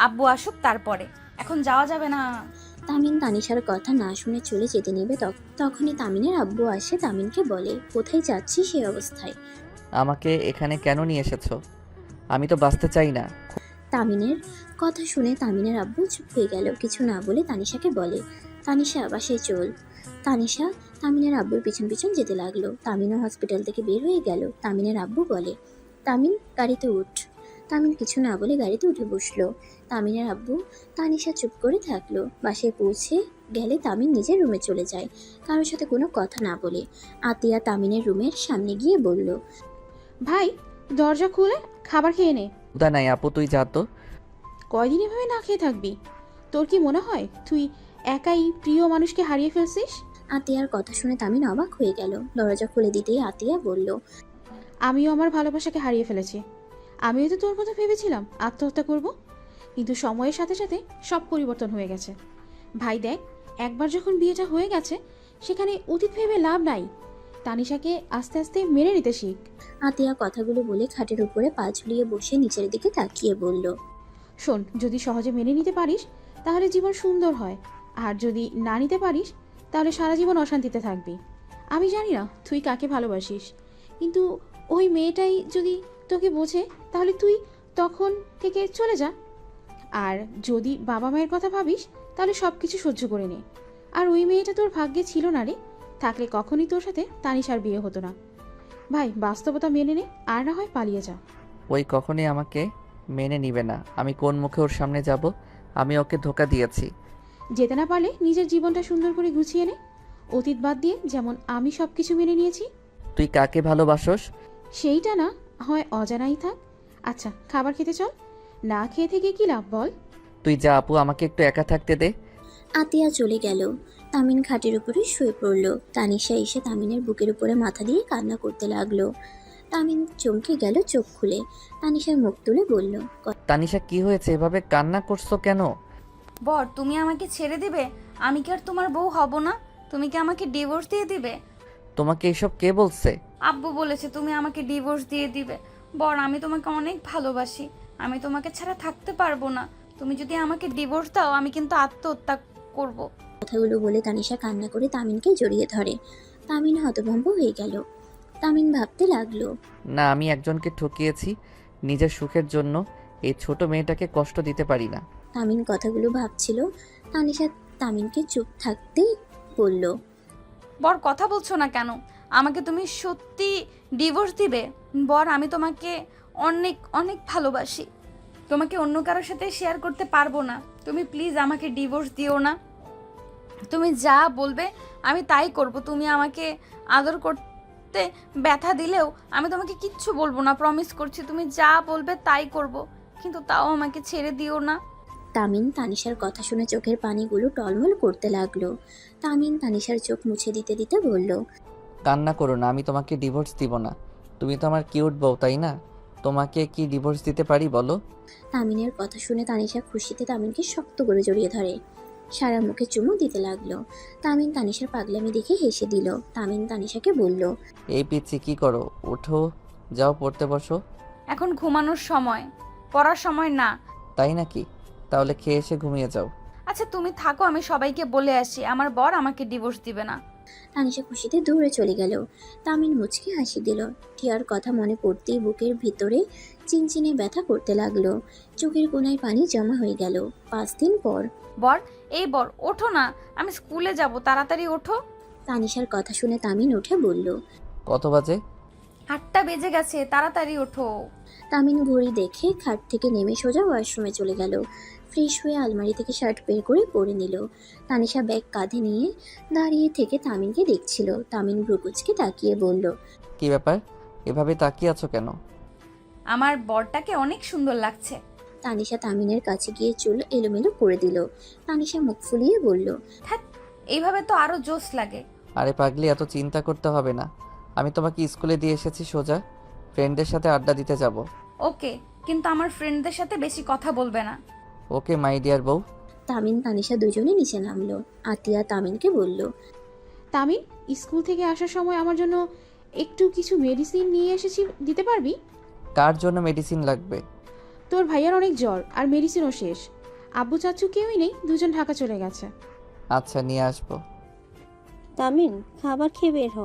আব্বু আসুক তারপরে, এখন যাওয়া যাবে না। তামিন তানিশার কথা না শুনে চলে যেতে নেবে। তখনই তামিনের আব্বু আসে। তামিনকে বলে, কোথায় যাচ্ছি সে অবস্থায়? আমাকে এখানে কেন নিয়ে এসেছো? আমি তো বাঁচতে চাই না। তামিনের কথা শুনে তামিনের আব্বু চুপ হয়ে গেল। কিছু না বলে তানিশাকে বলে, তানিশা বাসায় চল। তানিশা তামিনের আব্বুর পিছন পিছন যেতে লাগলো। তামিনও হসপিটাল থেকে বের হয়ে গেল। তামিনের আব্বু বলে, তামিন গাড়িতে উঠ। তামিন কিছু না বলে গাড়িতে উঠে বসলো। তামিনের আব্বু তানিশা চুপ করে থাকলো। বাসায় পৌঁছে গেলে তামিন নিজের রুমে চলে যায়, কারোর সাথে কোনো কথা না বলে। আতিয়া তামিনের রুমের সামনে গিয়ে বলল, ভাই, দরজা খুলে খাবার খেয়ে নে। ক্ষুধা নাই আপু, তুই যা তো। কয়দিন এভাবে না খেয়ে থাকবি? তোর কি মনে হয় তুই একাই প্রিয় মানুষকে হারিয়ে ফেলছিস? আতিয়ার কথা শুনে তামিন অবাক হয়ে গেল। দরজা খুলে দিতেই আতিয়া বলল, আমিও আমার ভালোবাসাকে হারিয়ে ফেলেছি। আমিও তো তোর কথা ভেবেছিলাম আত্মহত্যা করব, কিন্তু সময়ের সাথে সাথে সব পরিবর্তন হয়ে গেছে। ভাই দেখ, একবার যখন বিয়েটা হয়ে গেছে সেখানে অতীত ভেবে লাভ নাই। তানিশাকে আস্তে আস্তে মেনে নিতে শিখ। আতিয়া কথাগুলো বলে খাটের উপরে পা ঝুলিয়ে বসে নিচের দিকে তাকিয়ে বলল, শোন, যদি সহজে মেনে নিতে পারিস তাহলে জীবন সুন্দর হয়, আর যদি না নিতে পারিস তাহলে সারা জীবন অশান্তিতে থাকবি। আমি জানি না তুই কাকে ভালোবাসিস, কিন্তু ওই মেয়েটাই যদি তোকে বোঝে তাহলে তুই তখন থেকে চলে যা। আর যদি বাবা মায়ের কথা ভাবিস তাহলে সব কিছু সহ্য করে নে। আর ওই মেয়েটা তোর ভাগ্যে ছিল না রে, থাকলে কখনই তোর সাথে তানিশার বিয়ে হতো না। ভাই, বাস্তবতা মেনে নে, আর না হয় পালিয়ে যা। ওই কখনই আমাকে মেনে নিবে না। আমি কোন মুখে ওর সামনে যাব? আমি ওকে ধোকা দিয়েছি। যেতে না পারলে নিজের জীবনটা সুন্দর করে গুছিয়ে নে, অতীত বাদ দিয়ে, যেমন আমি সব কিছু মেনে নিয়েছি। তুই কাকে ভালোবাসোস? সেইটা না হয় অজানাই থাক। আচ্ছা, খাবার খেতে চল। না খেয়ে থেকে কি লাভ বল? তুই যা আপু, আমাকে একটু একা থাকতে দে। আতিয়া চলে গেল। তামিন খাটের উপরে শুয়ে পড়ল। তানিশা এসে তামিনের বুকের উপরে মাথা দিয়ে কান্না করতে লাগলো। তামিন চমকে গেল চোখ খুলে। তানিশার মুখ তুলে বলল, তানিশা, কি হয়েছে? এভাবে কান্না করছো কেন? বর, তুমি আমাকে ছেড়ে দিবে? আমি কি আর তোমার বউ হব না? তুমি কি আমাকে ডিভোর্স দিয়ে দিবে? তোমাকে এসব কে বলছে? আব্বু বলেছে তুমি আমাকে ডিভোর্স দিয়ে দিবে। বর, আমি তোমাকে অনেক ভালোবাসি, আমি তোমাকে ছাড়া থাকতে পারবো না। তুমি যদি আমাকে ডিভোর্স দাও, আমি কিন্তু আত্মহত্যা করব। কথাগুলো বলে তানিশা কান্না করে তামিনকে জড়িয়ে ধরে। তামিন হতভম্ব হয়ে গেল। তামিন ভাবতে লাগলো, না, আমি একজনকে ঠকিয়েছি। নিজের সুখের জন্য এই ছোট মেয়েটাকে কষ্ট দিতে পারি না। তামিন কথাগুলো ভাবছিল। তানিশা তামিনকে চুপ থাকতেই বলল, বর, কথা বলছো না কেন? আমাকে তুমি সত্যি ডিভোর্স দিবে? বর, আমি তোমাকে অনেক অনেক ভালোবাসি, তোমাকে অন্য কারোর সাথে শেয়ার করতে পারবো না। তুমি প্লিজ আমাকে ডিভোর্স দিও না। তুমি যা বলবে আমি তাই করব। তুমি আমাকে আদর করতে ব্যথা দিলেও আমি তোমাকে কিচ্ছু বলবো না, প্রমিস করছি। তুমি যা বলবে তাই করব, কিন্তু তাও আমাকে ছেড়ে দিও না। তামিন তানিশার কথা শুনে চোখের পানিগুলো টলমল করতে লাগলো। তামিন তানিশার চোখ মুছে দিতে দিতে বলল, কান্না করো না, আমি তোমাকে ডিভোর্স দিব না। তুমি তো আমার কিউট বউ, তাই না? তোমাকে কি ডিভোর্স দিতে পারি বলো? তামিনের কথা শুনে তানিশা খুশিতে তামিনকে শক্ত করে জড়িয়ে ধরে। সারা মুখে চুমু দিতে লাগলো। তামিন তানিশার পাগলামি দেখে হেসে দিল। তামিন তানিশাকে বলল, এই পিচ্ছি, কি করো? ওঠো, যাও পড়তে বসো। এখন ঘুমানোর সময়, পড়ার সময় না। তাই নাকি? তাহলে খেয়ে এসে ঘুমিয়ে যাও। আচ্ছা তুমি থাকো, আমি সবাইকে বলে আসি আমার বর আমাকে ডিভোর্স দিবে না। তানিশা খুশিতে দৌড়ে চলে গেল। তামিন মুচকি হাসি দিল। টিয়ার কথা মনে পড়তেই বুকের ভিতরে চিনচিনে ব্যথা করতে লাগলো। চোখের কোনায় পানি জমা হয়ে গেল। 5 দিন পর। বর, এই বর, ওঠো না, আমি স্কুলে যাব, তাড়াতাড়ি ওঠো। তানিশার কথা শুনে তামিন উঠে বলল, কত বাজে? 8টা বেজে গেছে, তাড়াতাড়ি ওঠো। তামিন ঘড়ি দেখে খাট থেকে নেমে সোজা ওয়াশরুমে চলে গেল। ফ্রেশ হয়ে আলমারি থেকে শার্ট বের করে পরে নিল। তানিশা ব্যাগ কাঁধে নিয়ে দাঁড়িয়ে থেকে তামিনকে দেখছিল। তামিন ভ্রুকুচকে তাকিয়ে বলল, কি ব্যাপার? এভাবে তাকিয়ে আছো কেন? আমার বরটাকে অনেক সুন্দর লাগছে। তানিশা তামিনের কাছে গিয়ে চুল এলোমেলো করে দিল। তানিশা মুখ ফুলিয়ে বলল, হ্যাঁ, এইভাবে তো আরো জোশ লাগে। আরে পাগলি, এত চিন্তা করতে হবে না। আমি তোমাকে স্কুলে দিয়ে এসেছি, সোজা ফ্রেন্ডদের সাথে আড্ডা দিতে যাব। ওকে, কিন্তু আমার ফ্রেন্ডদের সাথে বেশি কথা বলবে না। ওকে মাই ডিয়ার বউ। তামিন তানিশা দুজনে নিচে নামলো। আতিয়া তামিনকে বলল, তামিন, স্কুল থেকে আসার সময় আমার জন্য একটু কিছু মেডিসিন নিয়ে এসেছি, দিতে পারবি? কার জন্য মেডিসিন লাগবে? তোর ভাইয়ার অনেক জ্বর, আর মেডিসিনও শেষ। আব্বু চাচ্চু কেউই নেই, দুজন ঢাকা চলে গেছে। আচ্ছা, নিয়ে আসবো। তামিন, খাবার খেয়ে বের হ।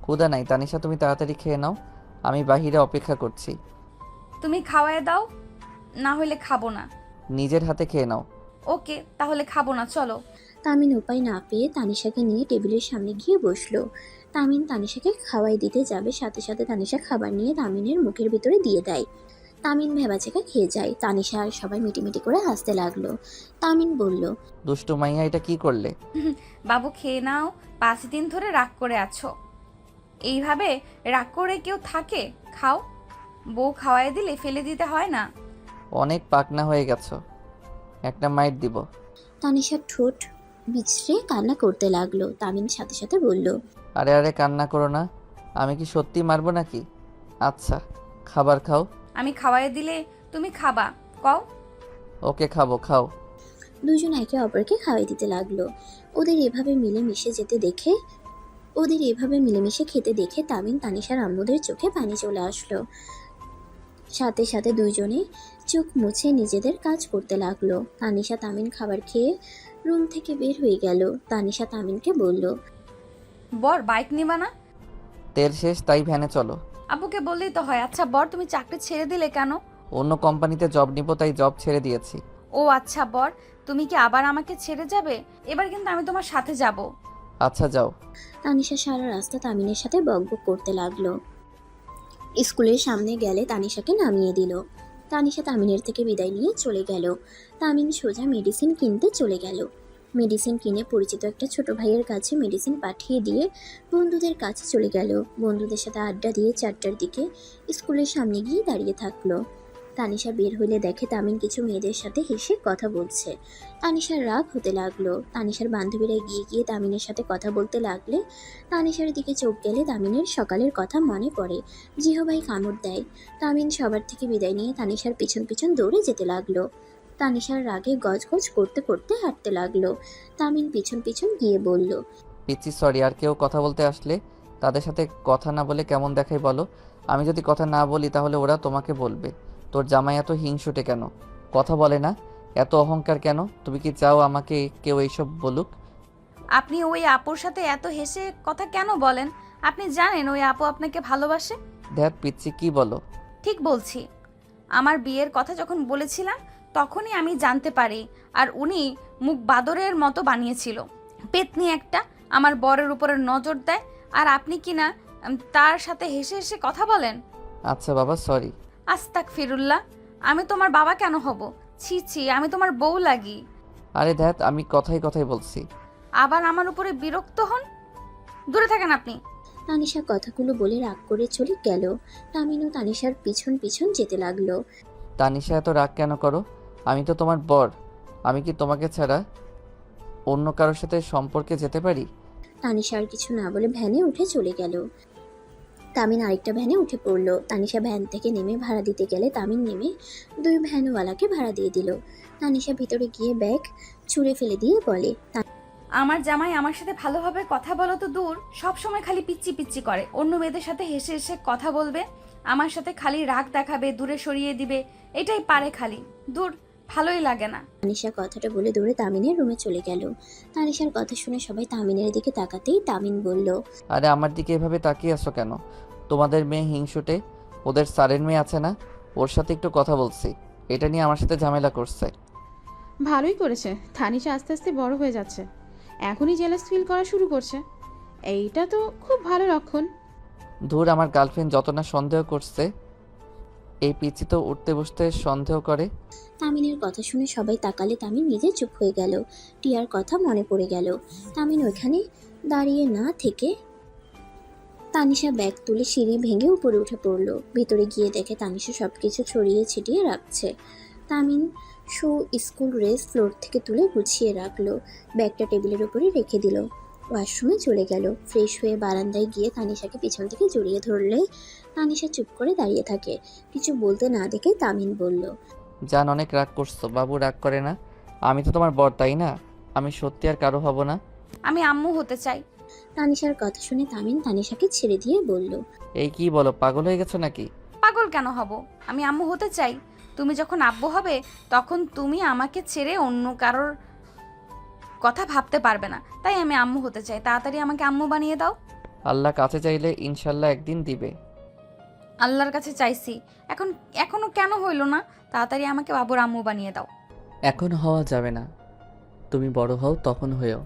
ক্ষুধা নাই। তানিশা, তুমি তাড়াতাড়ি খেয়ে নাও, আমি বাহিরে অপেক্ষা করছি। তুমি খাওয়ায় দাও, না হলে খাবো না। নিজের হাতে খেয়ে নাও। ওকে, তাহলে খাবো না, চলো। তামিন উপায় না পেয়ে তানিশাকে নিয়ে টেবিলের সামনে গিয়ে বসলো। তামিন তানিশাকে খাওয়াই দিতে যাবে, সাথে সাথে তানিশা খাবার নিয়ে তামিনের মুখের ভিতরে দিয়ে দেয়। তামিন ভেবাচেকা খেয়ে যায়। তানিশা আর সবাই মিটিমিটি করে হাসতে লাগলো। তামিন বলল, দুষ্টু মাইয়া, এটা কি করলে? বাবু খেয়ে নাও, 5 দিন ধরে রাগ করে আছো। এইভাবে রাগ করে কেউ থাকে? খাও, বউ খাওয়াই দিলে ফেলে দিতে হয় না। অনেক পাকনা হয়ে গেছো, একটা মাইট দিব। তানিশা ঠোঁট বিছড়ে কান্না করতে লাগলো। তামিন সাথে সাথে বলল, আরে আরে, কান্না করো না। আমি কি সত্যি মারবো নাকি? আচ্ছা, খাবার খাও। আমি খাওয়াই দিলে তুমি খাবা, কও? ওকে, খাবো, খাও। দুজন একে অপরকে খাওয়াই দিতে লাগলো। ওদের এভাবে মিলেমিশে খেতে দেখে তামিন তানিশার আম্মুদের চোখে পানি চলে আসলো। সাথে সাথে দুইজনে চোখ মুছে নিজেদের কাজ করতে লাগলো। তানিশা তামিন খাবার খেয়ে রুম থেকে বের হয়ে গেল। তানিশা তামিনকে বলল, বর, বাইক নিবা না? তেল শেষ, তাই ভ্যানে চলো। আব্বুকে বললেই তো হয়। আচ্ছা বর, তুমি চাকরি ছেড়ে দিলে কেন? অন্য কোম্পানিতে জব নিব, তাই জব ছেড়ে দিয়েছি। ও আচ্ছা বর, তুমি কি আবার আমাকে ছেড়ে যাবে? এবার কিন্তু আমি তোমার সাথে যাব। আচ্ছা যাও। তানিশা সারা রাস্তা তামিনের সাথে বকবক করতে লাগলো। স্কুলের সামনে গেলে তানিশাকে নামিয়ে দিল। তানিশা তামিনের থেকে বিদায় নিয়ে চলে গেল। তামিন সোজা মেডিসিন কিনতে চলে গেল। মেডিসিন কিনে পরিচিত একটা ছোট ভাইয়ের কাছে মেডিসিন পাঠিয়ে দিয়ে বন্ধুদের কাছে চলে গেল। বন্ধুদের সাথে আড্ডা দিয়ে 4টার দিকে স্কুলের সামনে গিয়ে দাঁড়িয়ে থাকলো। তানিশা বের হলে দেখে তামিন কিছু মেয়েদের সাথে হেসে কথা বলছে। তানিশার রাগ হতে লাগলো। তানিশার বান্ধবীরা গিয়ে গিয়ে তামিনের সাথে কথা বলতে লাগলে তানিশার দিকে চোখ গেলে তামিনের সকালের কথা মনে পড়ে। জিহবাই কামড় দেয়। তামিন সবার থেকে বিদায় নিয়ে তানিশার পিছন পিছন দৌড়ে যেতে লাগলো। তানিশার রাগে গজগজ করতে করতে হাঁটতে লাগলো। তামিন পিছন পিছন গিয়ে বলল, পিচ্ছি সরি, আর কেউ কথা বলতে আসলে তাদের সাথে কথা না বলে কেমন দেখায় বলো? আমি যদি কথা না বলি তাহলে ওরা তোমাকে বলবে তোর জামাই এত হিংসুটে কেন, কথা বলে না, এত অহংকার কেন? তুমি কি চাও আমাকে কেউ এইসব বলুক? আপনি ওই আপুর সাথে এত হেসে কথা কেন বলেন? আপনি জানেন ওই আপু আপনাকে ভালোবাসে? ধ্যাত পিচ্ছি, কি বলো? ঠিক বলছি। আমার বিয়ের কথা যখন বলেছিলাম তখনই আমি জানতে পারি, আর উনি মুখ বাদরের মতো বানিয়েছিল। পেতনি একটা আমার বরের উপরে নজর দেয়, আর আপনি কি না তার সাথে হেসে হেসে কথা বলেন? আচ্ছা বাবা, সরি। আস্তাক ফিরুল্লাহ, আমি তোমার বাবা কেন হব? ছি ছি, আমি তোমার বউ লাগি। আরে ধ্যাত, আমি কথাই কথাই বলছি। আবার আমার উপরে বিরক্ত হন, দূরে থাকেন আপনি। তানিশা কথাগুলো বলে রাগ করে চলে গেল। তামিনও তানিশার পিছন পিছন যেতে লাগলো। তানিশা, এত রাগ কেন করো? আমি তো তোমার বর, আমি কি তোমাকে ছাড়া অন্য কারোর সাথে সম্পর্কে যেতে পারি? তানিশা আর কিছু না বলে ভ্যানে উঠে চলে গেল। তামিন আরেকটা ভ্যানে উঠে পড়লো। তানিশা ভ্যান থেকে নেমে ভাড়া দিতে গেলে তামিন নেমে 2 ভ্যানওয়ালাকে ভাড়া দিয়ে দিল। তানিশা ভিতরে গিয়ে ব্যাগ ছুঁড়ে ফেলে দিয়ে বলে, আমার জামাই আমার সাথে ভালোভাবে কথা বলো তো দূর, সব সময় খালি পিচ্চি পিচ্চি করে। অন্য মেয়েদের সাথে হেসে হেসে কথা বলবে, আমার সাথে খালি রাগ দেখাবে, দূরে সরিয়ে দিবে, এটাই পারে খালি। দূর, ভালোই লাগে না। তানিশা কথাটা বলে দৌড়ে তামিনের রুমে চলে গেল। তানিশার কথা শুনে সবাই তামিনের দিকে তাকাতেই তামিন বলল, আরে আমার দিকে এভাবে তাকিয়ে আছো কেন? তোমাদের মেয়ে হিংসুটে, ওদের স্যারের মেয়ে আছে না, ওর সাথে একটু কথা বলছি, এটা নিয়ে আমার সাথে ঝামেলা করছে। ভালোই করেছে, তানিশা আস্তে আস্তে বড় হয়ে যাচ্ছে, এখনই জেলাস ফিল করা শুরু করছে। এইটা তো খুব ভালো লক্ষণ। ধুর, আমার গার্লফ্রেন্ড যত না সন্দেহ করছে, এই পিচি তো উঠতে বসতে সন্দেহ করে। তামিনের কথা শুনে সবাই তাকালে তামিন নিজে চুপ হয়ে গেল। টিয়ার কথা মনে পড়ে গেল। তামিন ওইখানে দাঁড়িয়ে না থেকে তানিশা ব্যাগ তুলে সিঁড়ি ভেঙে উপরে উঠে পড়লো। ভিতরে গিয়ে দেখে তানিশা সবকিছু ছড়িয়ে ছিটিয়ে রাখছে। তামিন শু স্কুল ড্রেস ফ্লোর থেকে তুলে গুছিয়ে রাখলো। ব্যাগটা টেবিলের উপরে রেখে দিল। ওয়াশরুমে চলে গেল। ফ্রেশ হয়ে বারান্দায় গিয়ে তানিশাকে পিছন থেকে জড়িয়ে ধরলে তানিশা চুপ করে দাঁড়িয়ে থাকে। কিছু বলতে না দেখে তামিন বলল, জান, অনেক রাগ করছো। বাবু রাগ করে না, আমি তো তোমার বর, তাই না? আমি সত্যি আর কারো হব না। আমি আম্মু হতে চাই। তানিশার কথা শুনে তামিন তানিশাকে ছেড়ে দিয়ে বলল, এই কি বলো, পাগল হয়ে গেছো নাকি? পাগল কেন হব? আমি আম্মু হতে চাই। তুমি যখন আব্বু হবে তখন তুমি আমাকে ছেড়ে অন্য কারোর কথা ভাবতে পারবে না, তাই আমি আম্মু হতে চাই। তাড়াতাড়ি আমাকে আম্মু বানিয়ে দাও। আল্লাহ কাছে চাইলে ইনশাল্লাহ একদিন দিবে। আল্লাহর কাছে চাইছি, এখনো কেন হইল না? তাড়াতাড়ি আমাকে বাবুর আম্মু বানিয়ে দাও। এখন হওয়া যাবে না, তুমি বড় হও তখন হয়েও।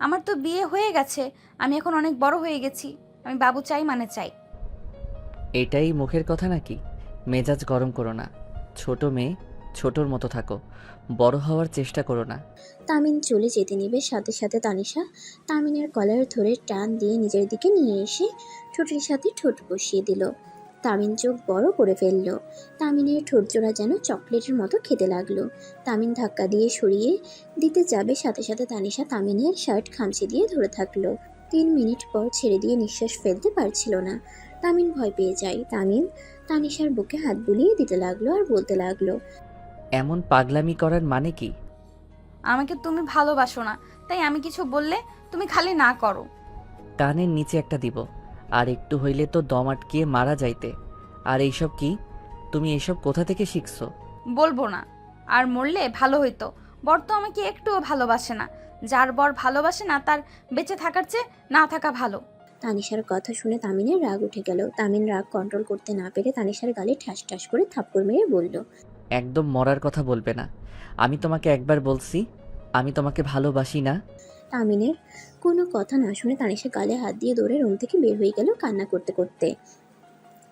আমার তো বিয়ে হয়ে গেছে, আমি এখন অনেক বড় হয়ে গেছি। আমি বাবু চাই মানে চাই। এটাই মুখের কথা নাকি? মেজাজ গরম করো না, ছোট মেয়ে, ছোটর মতো থাকো, বড় হওয়ার চেষ্টা করো না। তামিন চলে যেতে নিবে সাথে সাথে তানিশা তামিনের কলার ধরে টান দিয়ে নিজের দিকে নিয়ে এসে ঠোঁটের সাথে ঠোঁট বসিয়ে দিল। তামিন চোখ বড় করে ফেললো। তামিনের ঠোঁট জোড়া যেন চকলেটের মতো খেতে লাগলো। তামিন ধাক্কা দিয়ে সরিয়ে দিতে যাবে, সাথে সাথে তানিশা তামিনের শার্ট খামচে দিয়ে ধরে থাকলো। 3 মিনিট পর ছেড়ে দিয়ে নিঃশ্বাস ফেলতে পারছিল না। তামিন ভয় পেয়ে যায়। তামিন তানিশার বুকে হাত বুলিয়ে দিতে লাগলো আর বলতে লাগলো, এমন পাগলামি করার মানে কি? আমাকে তুমি ভালোবাসো না, তাই আমি কিছু বললে তুমি খালি না করো। কানের নিচে একটা দিব, আর একটু হইলে তো দম আটকিয়ে মারা যাইতে। আর এইসব কি? তুমি এইসব কোথা থেকে শিখছো? বলবো না, আর মরলে ভালো হইতো। বর তো আমাকে একটুও ভালোবাসে না। যার বর ভালোবাসে না তার বেঁচে থাকার চেয়ে না থাকা ভালো। তানিশার কথা শুনে তামিনের রাগ উঠে গেল। তামিন রাগ কন্ট্রোল করতে না পেরে তানিশার গালে ঠাস ঠাস করে থাপ্পড় মেরে বলল, একদম মরার কথা বলবে না। আমি তোমাকে একবার বলছি আমি তোমাকে ভালোবাসি না। তামিনের কোনো কথা না শুনে তানিশা গালে হাত দিয়ে দৌড়ে রুম থেকে বের হয়ে গেল কান্না করতে করতে।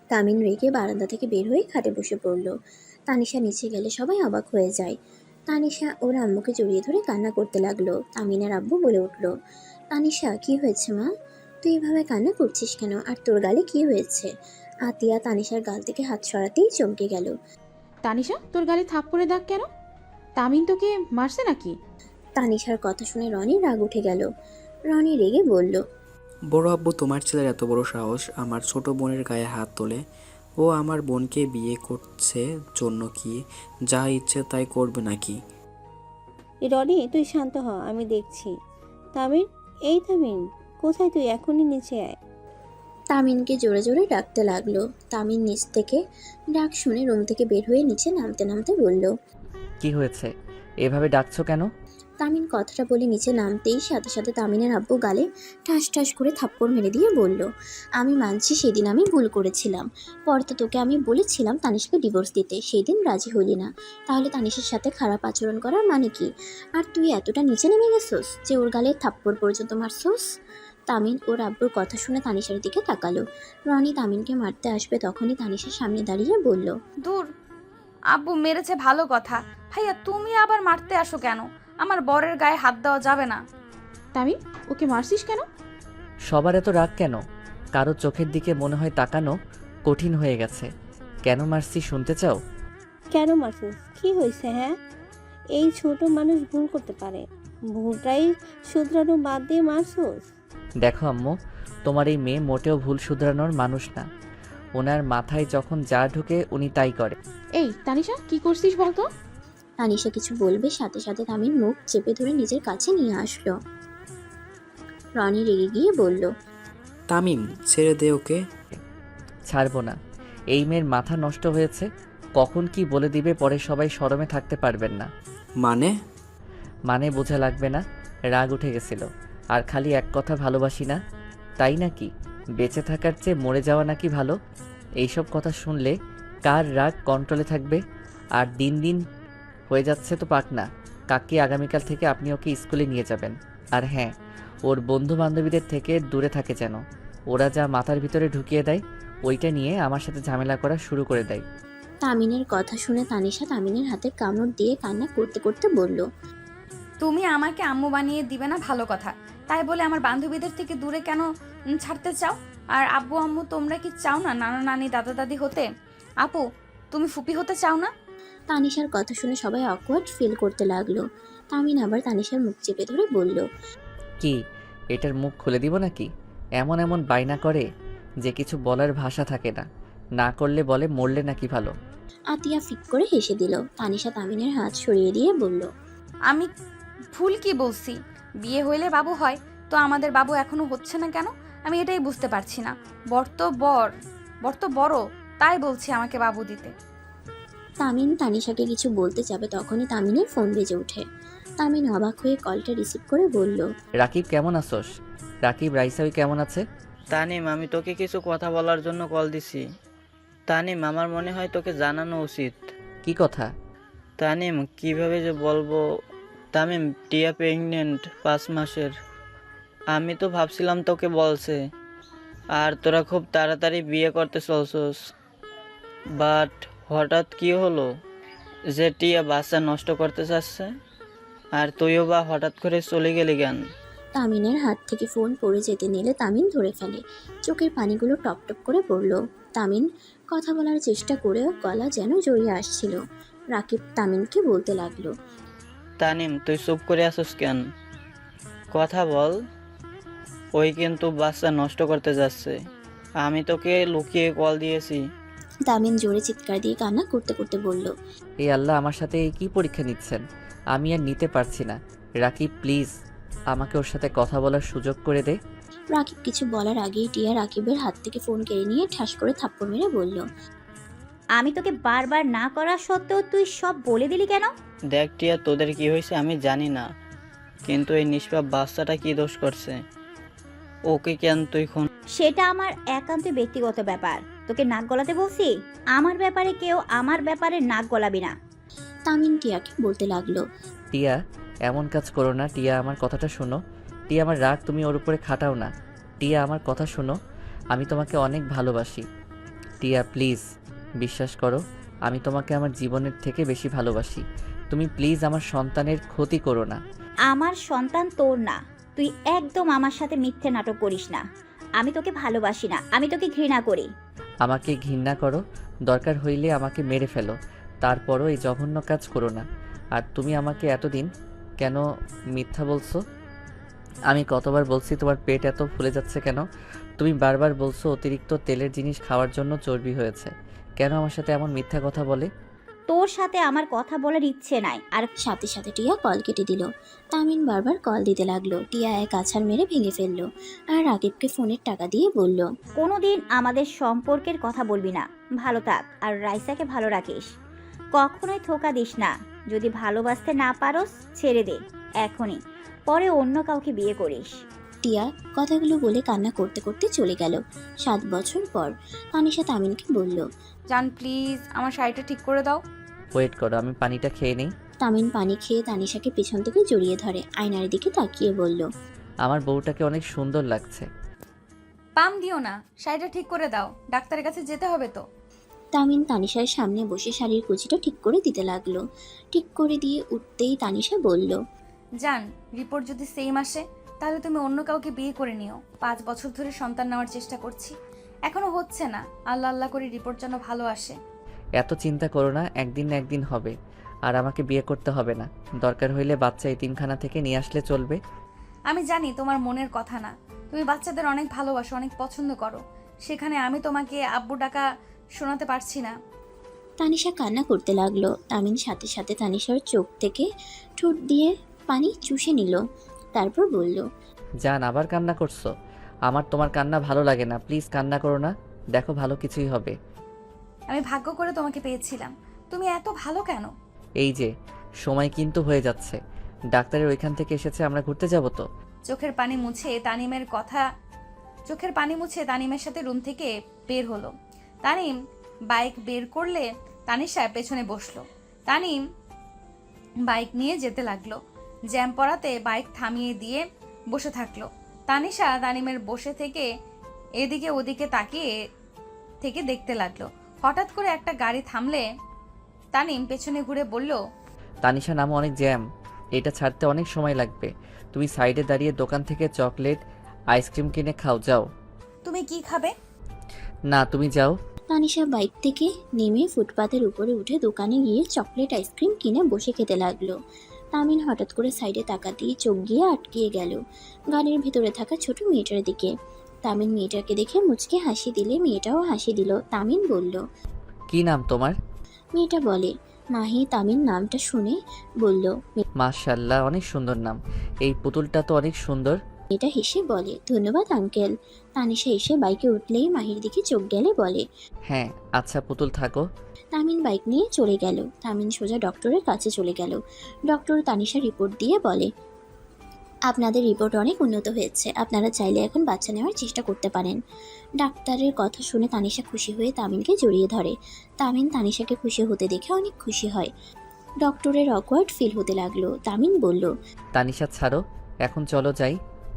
তামিন রেগে বারান্দা থেকে বের হয়ে খাটে বসে পড়ল। তানিশা নিচে গেলে সবাই অবাক হয়ে যায়। তানিশা ওর আম্মুকে জড়িয়ে ধরে কান্না করতে লাগলো। তামিনের আব্বু বলে উঠল, তানিশা কি হয়েছে মা, তুই এভাবে কান্না করছিস কেন, আর তোর গালে কি হয়েছে? আতিয়া তানিশার গাল থেকে হাত সরাতেই চমকে গেল। তানিশা, তোর গালে থাপ্পড়ে দাগ কেন? তামিন তোকে মারছে নাকি? তানিশার কথা শুনে রনির রাগ উঠে গেল। রনি রেগে বলল, বড় আব্বু, তোমার ছেলের এত বড় সাহস আমার ছোট বোনের গায়ে হাত তোলে। ও আমার বোনকে বিয়ে করছে জন্য কি যা ইচ্ছে তাই করবে নাকি? রনি, তুই শান্ত হ, আমি দেখছি। তামিন, এই তামিন, কোথায় তুই? এখনই নিচে আয়। তামিনকে জোরে জোরে ডাকতে লাগলো। তামিন নিচ থেকে ডাক শুনে রুম থেকে বের হয়ে নিচে নামতে নামতে বলল, কি হয়েছে? এভাবে ডাকছো কেন? তামিন কথাটা বলে নিচে নামতেই সাথে সাথে তামিনের আব্বু গালে ঠাস ঠাস করে থাপ্পড় মেরে দিয়ে বলল, আমি মানছি সেদিন আমি ভুল করেছিলাম। পরে তো তোকে আমি বলেছিলাম তানিশাকে ডিভোর্স দিতে, সেই দিন রাজি হলি না। তাহলে তানিশার সাথে খারাপ আচরণ করার মানে কি? আর তুই এতটা নিচে নেমে গেছোস যে ওর গালে থাপ্পড় পর্যন্ত মারছোস? তামিন ওর আব্বুর কথা শুনে তানিশার দিকে তাকালো। রনি তামিনকে মারতে আসবে তখনই তানিশার সামনে দাঁড়িয়ে বলল, দূর, আব্বু মেরেছে ভালো কথা, ভাইয়া তুমি আবার মারতে আসো কেন? আমার বরের গায়ে হাত দেওয়া যাবে না। তামিন, ওকে মারছিস কেন? সবার এত রাগ কেন? কারো চোখের দিকে মনে হয় তাকানো কঠিন হয়ে গেছে। কেন মারছি শুনতে চাও? কেন মারছিস? কি হয়েছে? হ্যাঁ, এই ছোট মানুষ ভুল করতে পারে, ভুলটাই শুধরানো বাদ দিয়ে মারছোস? দেখো আম্মু, তোমার এই মেয়ে মোটেও ভুল শুধরানোর মানুষ না। ওনার মাথায় যখন যা ঢোকে উনি তাই করে। এই তানিশা, কি করছিস বলতো? তানিশা কিছু বলবে সাথে সাথে তামিন মুখ চেপে ধরে নিজের কাছে নিয়ে আসলো। রনি রেগে গিয়ে বলল, তামিম, ছেড়ে দে ওকে। ছাড়বো না। এই মেয়ের মাথা নষ্ট হয়েছে, কখন কি বলে দিবে পরে সবাই শরমে থাকতে পারবেন না। মানে বোঝা লাগবে না, রাগ উঠে গেছিল। আর খালি এক কথা ভালোবাসি না, তাই নাকি? বেঁচে থাকার চেয়ে মরে যাওয়া নাকি ভালো? এইসব কথা শুনলে কার রাগ কন্ট্রোলে থাকবে? আর দিন দিন হয়ে যাচ্ছে তো পাকনা। কাকি আগামীকাল থেকে আপনি ওকে স্কুলে নিয়ে যাবেন। আর হ্যাঁ, ওর বন্ধু বান্ধবীদের থেকে দূরে থাকে যেন। ওরা যা মাথার ভিতরে ঢুকিয়ে দেয় ওইটা নিয়ে আমার সাথে ঝামেলা করা শুরু করে দেয়। তামিনের কথা শুনে তানিশা তামিনের হাতে কামড় দিয়ে কান্না করতে করতে বলল, তুমি আমাকে আম্মু বানিয়ে দিবে না ভালো কথা, তাই বলে আমার বান্ধবীদের থেকে দূরে কেন ছাড়তে চাও? আর আব্বু আম্মু তোমরা কি চাও না নানা নানি দাদা দাদি হতে? আপু, তুমি ফুপি হতে চাও না? তানিশার কথা শুনে সবাই অকওয়ার্ড ফিল করতে লাগলো। তামিন আবার তানিশার মুখ চেপে ধরে বলল, কি এটার মুখ খুলে দিব নাকি? এমন এমন বায়না করে যে কিছু বলার ভাষা থাকে না। না করলে বলে মরলে নাকি ভালো। আতিয়া ফিক করে হেসে দিল। তানিশা তামিনের হাত সরিয়ে দিয়ে বলল, আমি ভুল কি বলছি? বিয়ে হইলে বাবু হয়, তো আমাদের বাবু এখনো হচ্ছে না কেন? আমি এটাই বুঝতে পারছি না। বর তো বড়, তাই বলছি আমাকে বাবু দিতে। তামিন তানিশাকে কিছু বলতে যাবে তখনই তামিনের ফোন বেজে ওঠে। তামিন অবাক হয়ে কলটা রিসিভ করে বলল, রাকিব কেমন আছোস? রাকিব, রাইসাবি কেমন আছে? তানিম, আমি তোকে কিছু কথা বলার জন্য কল দিছি। তানিম, আমার মনে হয় তোকে জানানো উচিত। কি কথা? তানিম, কিভাবে যে বলবো। তামিম, টিয়া প্রেগনেন্ট 5 মাসের। আমি তো ভাবছিলাম তোকে বলছে, আর তোরা খুব তাড়াতাড়ি বিয়ে করতে চলছস। বাট হঠাৎ কি হলো যে টিয়া বাচ্চা নষ্ট করতে চাচ্ছে? আর তুইও বা হঠাৎ করে চলে গেলি কেন? তামিনের হাত থেকে ফোন পড়ে যেতে নিলে তামিন ধরে ফেলে। চোখের পানিগুলো টপ টপ করে পড়ল। তামিন কথা বলার চেষ্টা করেও গলা যেন জড়িয়ে আসছিল। রাকিব তামিনকে বলতে লাগলো, তানিম, তুই চুপ করে আসিস কেন? কথা বল। ওই কিন্তু বাচ্চা নষ্ট করতে যাচ্ছে। আমি তোকে লুকিয়ে কল দিয়েছি। তামিন জোরে চিৎকার দিয়ে কান্না করতে করতে বলল, এই আল্লাহ, আমার সাথে এই কি পরীক্ষা নিচ্ছেন? আমি আর নিতে পারছি না। রাকিব প্লিজ আমাকে ওর সাথে কথা বলার সুযোগ করে দে। রাকিব কিছু বলার আগেই টিয়া রাকিবের হাত থেকে ফোন কেড়ে নিয়ে ঠাস করে থাপ্পড় মেরে বলল, আমি তোকে বারবার না করা সত্ত্বেও তুই সব বলে দিলি কেন? দেখ টিয়া, তোদের কি হয়েছে আমি জানি না, কিন্তু এই নিষ্পাপ বাচ্চাটা কি দোষ করছে? ওকে কেন তুই খুন? সেটা আমার একান্ত ব্যক্তিগত ব্যাপার। তোকে নাক গলাতে বলছি? আমার ব্যাপারে কেউ আমার ব্যাপারে নাক গলাবি না। তামিন টিয়াকে বলতে লাগলো। টিয়া, এমন কাজ করো না। টিয়া, আমার কথাটা শোনো। টিয়া, আমার রাগ তুমি ওর উপরে খাটাও না। টিয়া, আমার কথা শোনো। আমি তোমাকে অনেক ভালোবাসি। টিয়া, প্লিজ বিশ্বাস করো, আমি তোমাকে আমার জীবনের থেকে বেশি ভালোবাসি। তুমি প্লিজ আমার সন্তানের ক্ষতি করো না। আমার সন্তান তোর না। তুই একদম আমার সাথে মিথ্যে নাটক করিস না। আমি তোকে ভালোবাসি না, আমি তোকে ঘৃণা করি। আমাকে ঘৃণা করো, দরকার হইলে আমাকে মেরে ফেলো, তারপরও এই জঘন্য কাজ করো না। আর তুমি আমাকে এতদিন কেন মিথ্যা বলছো? আমি কতবার বলছি তোমার পেট এত ফুলে যাচ্ছে কেন? তুমি বারবার বলছো অতিরিক্ত তেলের জিনিস খাওয়ার জন্য চর্বি হয়েছে। কেন আমার সাথে এমন মিথ্যা কথা বলে? তোর সাথে আমার কথা বলার ইচ্ছে নাই। আর সাথে সাথে টিয়া কল কেটে দিল। তামিন বারবার কল দিতে লাগলো। টিয়া এক আছাড় মেরে ভেঙে ফেললো আর রাকিবকে ফোনের টাকা দিয়ে বলল, কোনোদিন আমাদের সম্পর্কের কথা বলবি না। ভালো থাক আর রাইসাকে ভালো রাখিস। কখনোই ধোঁকা দিস না। যদি ভালোবাসতে না পারোস ছেড়ে দে এখনই, পরে অন্য কাউকে বিয়ে করিস। টিয়া কথাগুলো বলে কান্না করতে করতে চলে গেল। 7 বছর পর তানিশা তামিনকে বলল। জান প্লিজ আমার শাড়িটা ঠিক করে দাও। ওয়েট করো, আমি পানিটা খেয়ে নেই। তামিন পানি খেয়ে তানিশাকে পেছন থেকে জড়িয়ে ধরে আয়নার দিকে তাকিয়ে বলল, আমার বউটাকে অনেক সুন্দর লাগছে। পাম দিও না, শাড়িটা ঠিক করে দাও, ডাক্তারের কাছে যেতে হবে তো। তামিন তানিশার সামনে বসে শাড়ির কুচিটা ঠিক করে দিতে লাগলো। ঠিক করে দিয়ে উঠতেই তানিশা বলল, জান রিপোর্ট যদি সেম আসে তাহলে তুমি অন্য কাউকে বিয়ে করে নিও। 5 বছর ধরে সন্তান নেওয়ার চেষ্টা করছি, এখনো হচ্ছে না। আল্লাহ আল্লাহ করে রিপোর্ট যেন ভালো আসে। এত চিন্তা করো না, একদিন না একদিন হবে। আর আমাকে বিয়ে করতে হবে না, দরকার হইলে বাচ্চা এতিমখানা থেকে নিয়ে আসলে চলবে। আমি জানি তোমার মনের কথা না, তুমি বাচ্চাদের অনেক ভালোবাসো, অনেক পছন্দ করো। সেখানে আমি তোমাকে আব্বু ডাকা শোনাতে পারছি না। তানিশা কান্না করতে লাগলো। তামিন সাথে সাথে তানিশার চোখ থেকে ঠোঁট দিয়ে পানি চুষে নিল। তারপর বলল, জান, আবার কান্না করছো? আমার তোমার কান্না ভালো লাগে না, প্লিজ কান্না করো না। দেখো, ভালো কিছুই হবে। আমি ভাগ্য করে তোমাকে পেয়েছিলাম, তুমি এত ভালো কেন? এই যে সময় কিন্তু হয়ে যাচ্ছে, ডাক্তারের ওইখান থেকে এসেছে, আমরা ঘুরতে যাব তো। চোখের পানি মুছে তানিমের সাথে রুম থেকে বের হলো। তানিম বাইক বের করলে তানিশা পেছনে বসলো। তানিম বাইক নিয়ে যেতে লাগলো। জ্যাম পড়াতে বাইক থামিয়ে দিয়ে বসে থাকলো। তানিশা তানিমের বসে থেকে এদিকে ওদিকে তাকিয়ে থেকে দেখতে লাগলো। হঠাৎ করে একটা গাড়ি থামলে তানিম পেছনে ঘুরে বলল, তানিশা, নামো, অনেক জ্যাম, এটা ছাড়তে অনেক সময় লাগবে। তুমি সাইডে দাঁড়িয়ে দোকান থেকে চকলেট আইসক্রিম কিনে খাও, যাও। তুমি কি খাবে? না, তুমি যাও। তানিশা বাইক থেকে নেমে ফুটপাতের উপরে উঠে দোকানে গিয়ে চকলেট আইসক্রিম কিনে বসে খেতে লাগলো। তামিন হঠাৎ করে সাইডে তাকাতেই চোখ গিয়ে আটকিয়ে গেল গাড়ির ভেতরে থাকা ছোট মেয়েটার দিকে। তামিন মেয়েটাকে দেখে মুচকে হাসি দিলে মেয়েটাও হাসি দিল। তামিন বলল, কি নাম তোমার? মেয়েটা বলে। মাহি তামিন নামটা শুনে বলল, মাশাআল্লাহ, অনেক সুন্দর নাম। এই পুতুলটা তো অনেক সুন্দর। মেয়েটা হেসে বলে, ধন্যবাদ আঙ্কেল। তানিশা এসে বাইকে উঠলেই মাহির দিকে চোখ গেলে বলে, হ্যাঁ আচ্ছা, পুতুল থাকো। তামিন বাইক নিয়ে চলে গেল। তামিন সোজা ডক্টরের কাছে চলে গেল। ডক্টর তানিশা রিপোর্ট দিয়ে বলে, আপনাদের রিপোর্ট অনেক উন্নত হয়েছে, আপনারা চাইলে এখন বাচ্চা নেওয়ার চেষ্টা করতে পারেন। ডাক্তারের কথা শুনে তানিশা খুশি হয়ে তামিনকে জড়িয়ে ধরে। তামিন তানিশাকে খুশি হতে দেখে অনেক খুশি হয়। ডক্টরের অকওয়ার্ড ফিল হতে লাগলো। তামিন বলল, তানিশা ছাড়ো, এখন চলো যাই।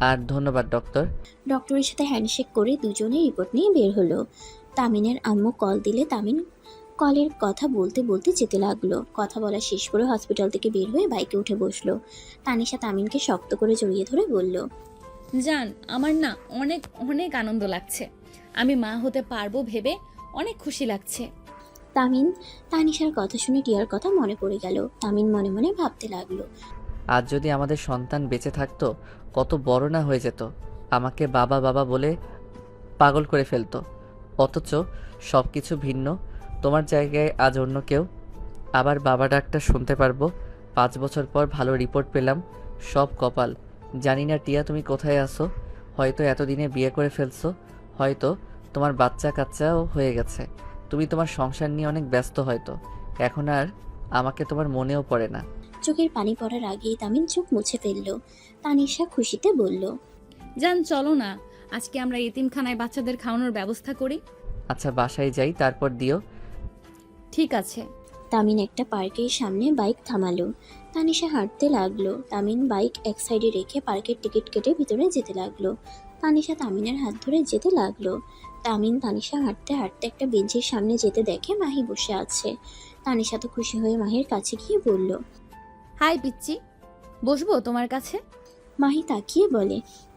আর ধন্যবাদ ডক্টর। ডক্টরের সাথে হ্যান্ডশেক করে দুজনে রিপোর্ট নিয়ে বের হলো। তামিনের আম্মু কল দিলে তামিন কলের কথা বলতে বলতে যেতে লাগলো। কথা বলা শেষ করে হসপিটাল থেকে বের হয়ে বাইকে উঠে বসলো। তানিশা তামিনকে শক্ত করে জড়িয়ে ধরে বলল, জান আমার না অনেক অনেক আনন্দ লাগছে, আমি মা হতে পারবো ভেবে অনেক খুশি লাগছে। তামিন তানিশার কথা শুনে টিয়ার কথা মনে পড়ে গেল। তামিন মনে মনে ভাবতে লাগলো, আজ যদি আমাদের সন্তান বেঁচে থাকতো কত বড় না হয়ে যেত, আমাকে বাবা বাবা বলে পাগল করে ফেলতো। অথচ সব কিছু ভিন্ন, তোমার জায়গায় আজ অন্য কেউ। আবার বাবা ডাকটা শুনতে পারবো। 5 বছর পর ভালো রিপোর্ট পেলাম, সব কপাল। জানি না টিয়া তুমি কোথায় আসো, হয়তো এতদিনে বিয়ে করে ফেলছো, হয়তো তোমার বাচ্চা কাচ্চাও হয়ে গেছে। তুমি তোমার সংসার নিয়ে অনেক ব্যস্ত, হয়তো এখন আর আমাকে তোমার মনেও পড়ে না। চোখের পানি পড়ার আগেই তামিন চোখ মুছে ফেলল। তানিশা খুশিতে বলল, জান চলো না, আজকে আমরা এতিমখানায় বাচ্চাদের খাওয়ানোর ব্যবস্থা করি। আচ্ছা বাসায় যাই, তারপর দিও। ঠিক আছে। তামিন একটা পার্কের সামনে বাইক থামালো। তানিশা হাঁটতে লাগলো। তামিন বাইক এক সাইডে রেখে পার্কের টিকিট কেটে ভিতরে যেতে লাগলো। তানিশা তামিনের হাত ধরে যেতে লাগলো। তামিন তানিশা হাঁটতে হাঁটতে একটা বেঞ্চের সামনে যেতে দেখে মাহি বসে আছে। তানিশা তো খুশি হয়ে মাহির কাছে গিয়ে বলল। হাই পিচ্চি, বসবো তোমার কাছে? মাহি তাকিয়ে বলে,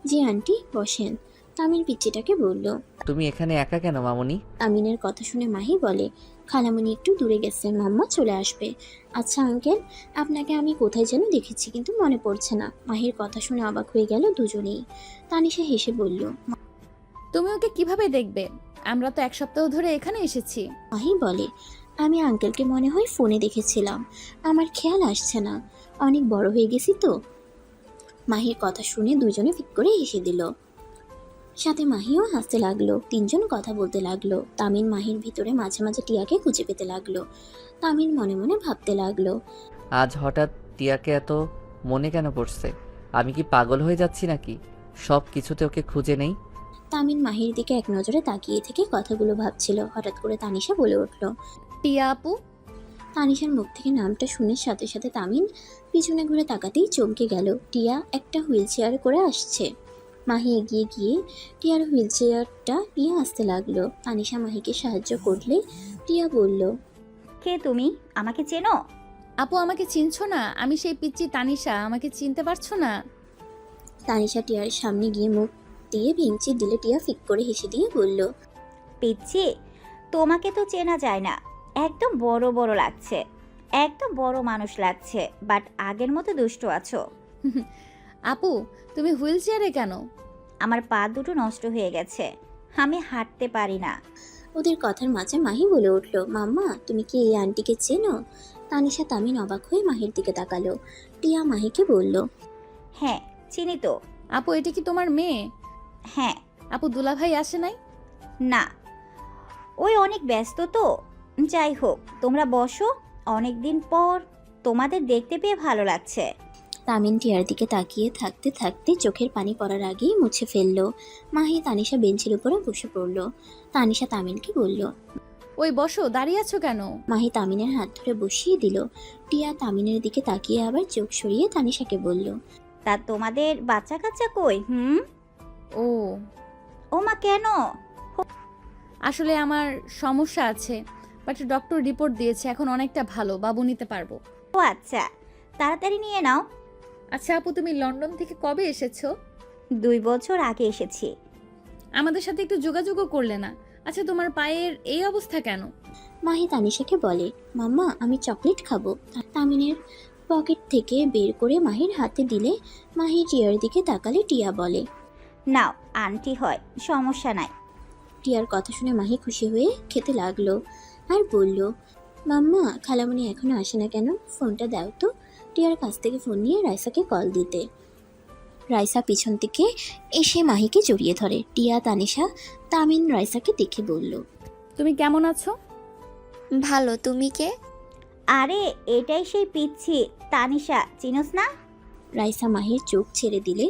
জি আন্টি বসেন। তামিন পিচ্চিটাকে বলল। তুমি এখানে একা কেন মামুনি? তামিনের কথা শুনে মাহি বলে, খালামণি একটু দূরে গেছে, মাম্মা চলে আসবে। আচ্ছা আঙ্কেল, আপনাকে আমি কোথায় যেন দেখেছি কিন্তু মনে পড়ছে না। মাহির কথা শুনে অবাক হয়ে গেল দুজনেই। তানিশা হেসে বলল। তুমি ওকে কিভাবে দেখবে? আমরা তো 1 সপ্তাহ ধরে এখানে এসেছি। মাহি বলে, আমি আঙ্কেলকে মনে হয় ফোনে দেখেছিলাম, আমার খেয়াল আসছে না, অনেক বড় হয়ে গেছি তো। মাহির কথা শুনে দুজনে ফিক করে হেসে দিল। সাথে মাহিও হাসতে লাগলো। তিনজন কথা বলতে লাগলো। তামিন মাহির ভিতরে মাঝে মাঝে টিয়াকে খুঁজে পেতে লাগলো। তামিন মনে মনে ভাবতে লাগলো, আজ হঠাৎ টিয়াকে এত মনে কেন পড়ছে? আমি কি পাগল হয়ে যাচ্ছি নাকি? সব কিছুতে ওকে খুঁজে নেই। তামিন মাহির দিকে এক নজরে তাকিয়ে থেকে কথাগুলো ভাবছিল। হঠাৎ করে তানিশা বলে উঠল। টিয়া আপু। তানিশার মুখ থেকে নামটা শুনে সাথে সাথে তামিন পিছনে ঘুরে তাকাতেই চমকে গেল। টিয়া একটা হুইল চেয়ার করে আসছে। মাহি এগিয়ে গিয়ে টিয়ার হুইল চেয়ারটা নিয়ে আসতে লাগলো। তানিশা মাহিকে সাহায্য করলে টিয়া বলল, কে তুমি? আমাকে চেনো? আপু আমাকে চিনছো না? আমি সেই পিচ্চি তানিশা, আমাকে চিনতে পারছো না? তানিশা টিয়ার সামনে গিয়ে মুখ দিয়ে ভেঙচি দিলে টিয়া ফিক করে হেসে দিয়ে বলল, পিচ্ছি, তোমাকে তো চেনা যায় না। একদম বড় বড় লাগছে, একদম বড় মানুষ লাগছে, বাট আগের মতো দুষ্টু আছো। আপু তুমি হুইল চেয়ারে কেন? আমার পা দুটো নষ্ট হয়ে গেছে, আমি হাঁটতে পারি না। ওদের কথার মাঝে মাহি বলে উঠল, মাম্মা তুমি কি এই আন্টিকে চেনো? তানিশা তামিন অবাক হয়ে মাহির দিকে তাকালো। টিয়া মাহিকে বলল, হ্যাঁ চিনি তো। আপু এটা কি তোমার মেয়ে? হ্যাঁ। আপু দুলাভাই আসে নাই? না, ওই অনেক ব্যস্ত তো। যাই হোক, তোমরা বসো, অনেক দিন পর তোমাদের দেখতে পেয়ে ভালো লাগছে। তামিন টিয়ার দিকে তাকিয়ে থাকতে থাকতে চোখের পানি পড়ার আগেই মুছে ফেললো। মাহি তানিশা বেঞ্চের উপরে বসে পড়ল। তানিশা তামিনকে বলল, ওই বসো, দাঁড়িয়ে আছো কেন? মাহি তামিনের হাত ধরে বসিয়ে দিল। টিয়া তামিনের দিকে তাকিয়ে আবার চোখ সরিয়ে তানিশাকে বলল, তা তোমাদের বাচ্চা কাচ্চা কই? ও ও মা, কেন? আসলে আমার সমস্যা আছে, বাট ডক্টর রিপোর্ট দিয়েছে এখন অনেকটা ভালো, বাবু নিতে পারবো। ও আচ্ছা, তাড়াতাড়ি নিয়ে নাও। আচ্ছা আপু তুমি লন্ডন থেকে কবে এসেছো? 2 বছর আগে এসেছি। আমাদের সাথে একটু যোগাযোগও করলে না। আচ্ছা তোমার পায়ের এই অবস্থা কেন? মাহি তানিশাকে বলে, মাম্মা আমি চকলেট খাবো। তামিনের পকেট থেকে বের করে মাহির হাতে দিলে মাহি টিয়ার দিকে তাকালে টিয়া বলে, নাও, আন্টি হয়, সমস্যা নাই। টিয়ার কথা শুনে মাহি খুশি হয়ে খেতে লাগলো আর বলল, মাম্মা খালামণি এখনো আসে না কেন? ফোনটা দাও তো। টিয়ার কাছ থেকে ফোন নিয়ে রাইসাকে কল দিতে রাইসা পিছন থেকে এসে মাহিকে জড়িয়ে ধরে। টিয়া তানিশা তামিন রাইসাকে দেখে বলল, তুমি কেমন আছো? ভালো, তুমি কে? আরে এটাই সেই পিচ্ছি তানিশা, চিনোস না? রাইসা মাহির চোখ ছেড়ে দিলে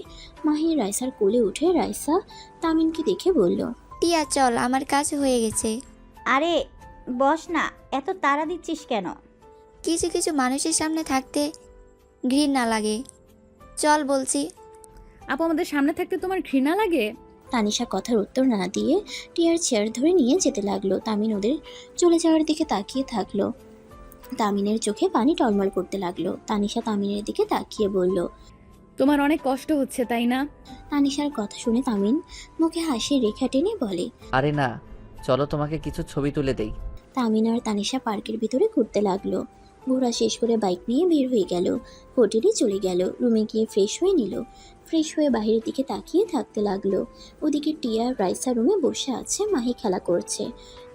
মাহি রাইসার কোলে উঠে রাইসা তামিনকে দেখে বলল, টিয়া চল, আমার কাজ হয়ে গেছে। আরে বস না, এত তাড়া দিচ্ছিস কেন? কিছু কিছু মানুষের সামনে থাকতে ঘৃণা লাগে। চল বলছি। আপু আমাদের সামনে থাকতে তোমার ঘৃণা লাগে? তানিশা কথার উত্তর না দিয়ে টিয়ার চেয়ার ধরে নিয়ে যেতে লাগলো। তামিন ওদের চলে যাওয়ার দিকে তাকিয়ে থাকলো। তামিনের চোখে পানি টলমল করতে লাগলো। তানিশা তামিনের দিকে তাকিয়ে বলল, তোমার অনেক কষ্ট হচ্ছে তাই না? তানিশার কথা শুনে তামিন মুখে হাসির রেখা টেনে বলে, আরে না, চলো তোমাকে কিছু ছবি তুলে দেই। তামিন আর তানিশা পার্কের ভিতরে ঘুরতে লাগলো। ঘোরা শেষ করে বাইক নিয়ে বের হয়ে গেল। হোটেলে চলে গেল। রুমে গিয়ে ফ্রেশ হয়ে নিল। ফ্রেশ হয়ে বাইরের দিকে তাকিয়ে থাকতে লাগলো। ওদিকে টিয়া রাইসা রুমে বসে আছে, মাহি খেলা করছে।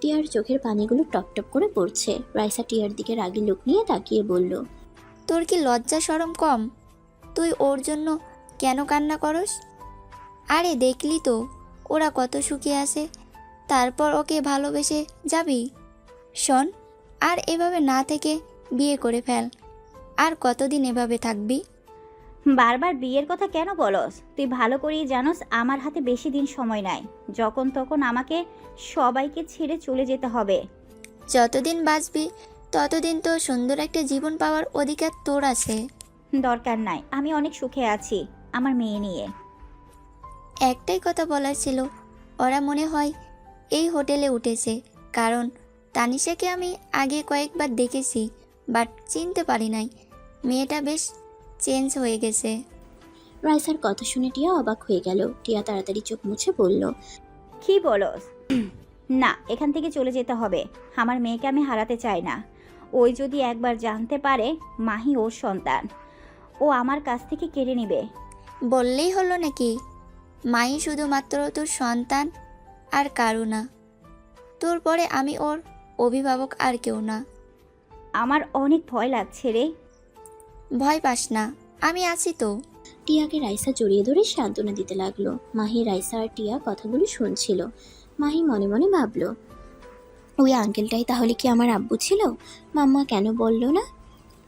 টিয়ার চোখের পানিগুলো টপ টপ করে পড়ছে। রাইসা টিয়ার দিকে রাগী লোক নিয়ে তাকিয়ে বলল, তোর কি লজ্জা শরম কম? তুই ওর জন্য কেন কান্না করস? আরে দেখলি তো ওরা কত সুখে আছে, তারপর ওকে ভালোবেসে যাবি? শোন, আর এভাবে না থেকে বিয়ে করে ফেল। আর কতদিন এভাবে থাকবি? বারবার বিয়ের কথা কেন বলস? তুই ভালো করেই জানোস আমার হাতে বেশি দিন সময় নাই। যখন তখন আমাকে সবাইকে ছেড়ে চলে যেতে হবে। যতদিন বাঁচবি ততদিন তো সুন্দর একটা জীবন পাওয়ার অধিকার তোর আছে। দরকার নাই, আমি অনেক সুখে আছি আমার মেয়ে নিয়ে। একটাই কথা বলার ছিল, ওরা মনে হয় এই হোটেলে উঠেছে, কারণ তানিশাকে আমি আগে কয়েকবার দেখেছি বাট চিনতে পারি নাই। মেয়েটা বেশ চেঞ্জ হয়ে গেছে। রাইসার কথা শুনে টিয়া অবাক হয়ে গেল। টিয়া তাড়াতাড়ি চোখ মুছে বলল, কি বলস? না, এখান থেকে চলে যেতে হবে। আমার মেয়েকে আমি হারাতে চাই না। ওই যদি একবার জানতে পারে মাহি ওর সন্তান, ও আমার কাছ থেকে কেড়ে নেবে। বললেই হলো নাকি? মাই শুধুমাত্র তোর সন্তান আর কারু না। তোর পরে আমি ওর অভিভাবক আর কেউ না। আমার অনেক ভয় লাগছে রে। ভয় পাস না, আমি আছি তো। টিয়াকে রাইসা জড়িয়ে ধরে সান্ত্বনা দিতে লাগলো। মাহি, রাইসা আর টিয়া কথাগুলো শুনছিল। মাহি মনে মনে ভাবল, ওই আঙ্কেলটাই তাহলে কি আমার আব্বু ছিল? মাম্মা কেন বলল না?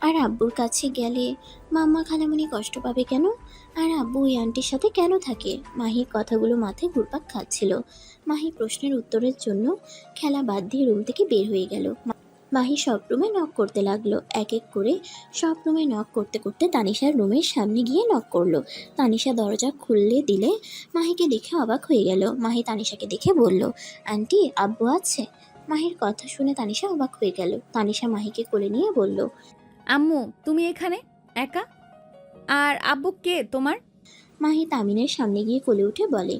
আর আব্বুর কাছে গেলে মাম্মা খালামণি কষ্ট পাবে কেন? আর আব্বু ওই আন্টির সাথে কেন থাকে? মাহির কথাগুলো মাথায় ঘুরপাক খাচ্ছিল। মাহি প্রশ্নের উত্তরের জন্য খেলা বাদ দিয়ে রুম থেকে বের হয়ে গেল। মাহি সব রুমে নক করতে লাগলো। এক এক করে সব রুমে নক করতে করতে তানিশার রুমের সামনে গিয়ে নক করলো। তানিশা দরজা খুললে দিলে মাহিকে দেখে অবাক হয়ে গেল। মাহি তানিশাকে দেখে বলল, আন্টি, আব্বু আছে? মাহির কথা শুনে তানিশা অবাক হয়ে গেল। তানিশা মাহিকে কোলে নিয়ে বলল, আম্মু তুমি এখানে একা? আর আব্বু কে তোমার? মাহি তামিনের সামনে গিয়ে কোলে উঠে বলে,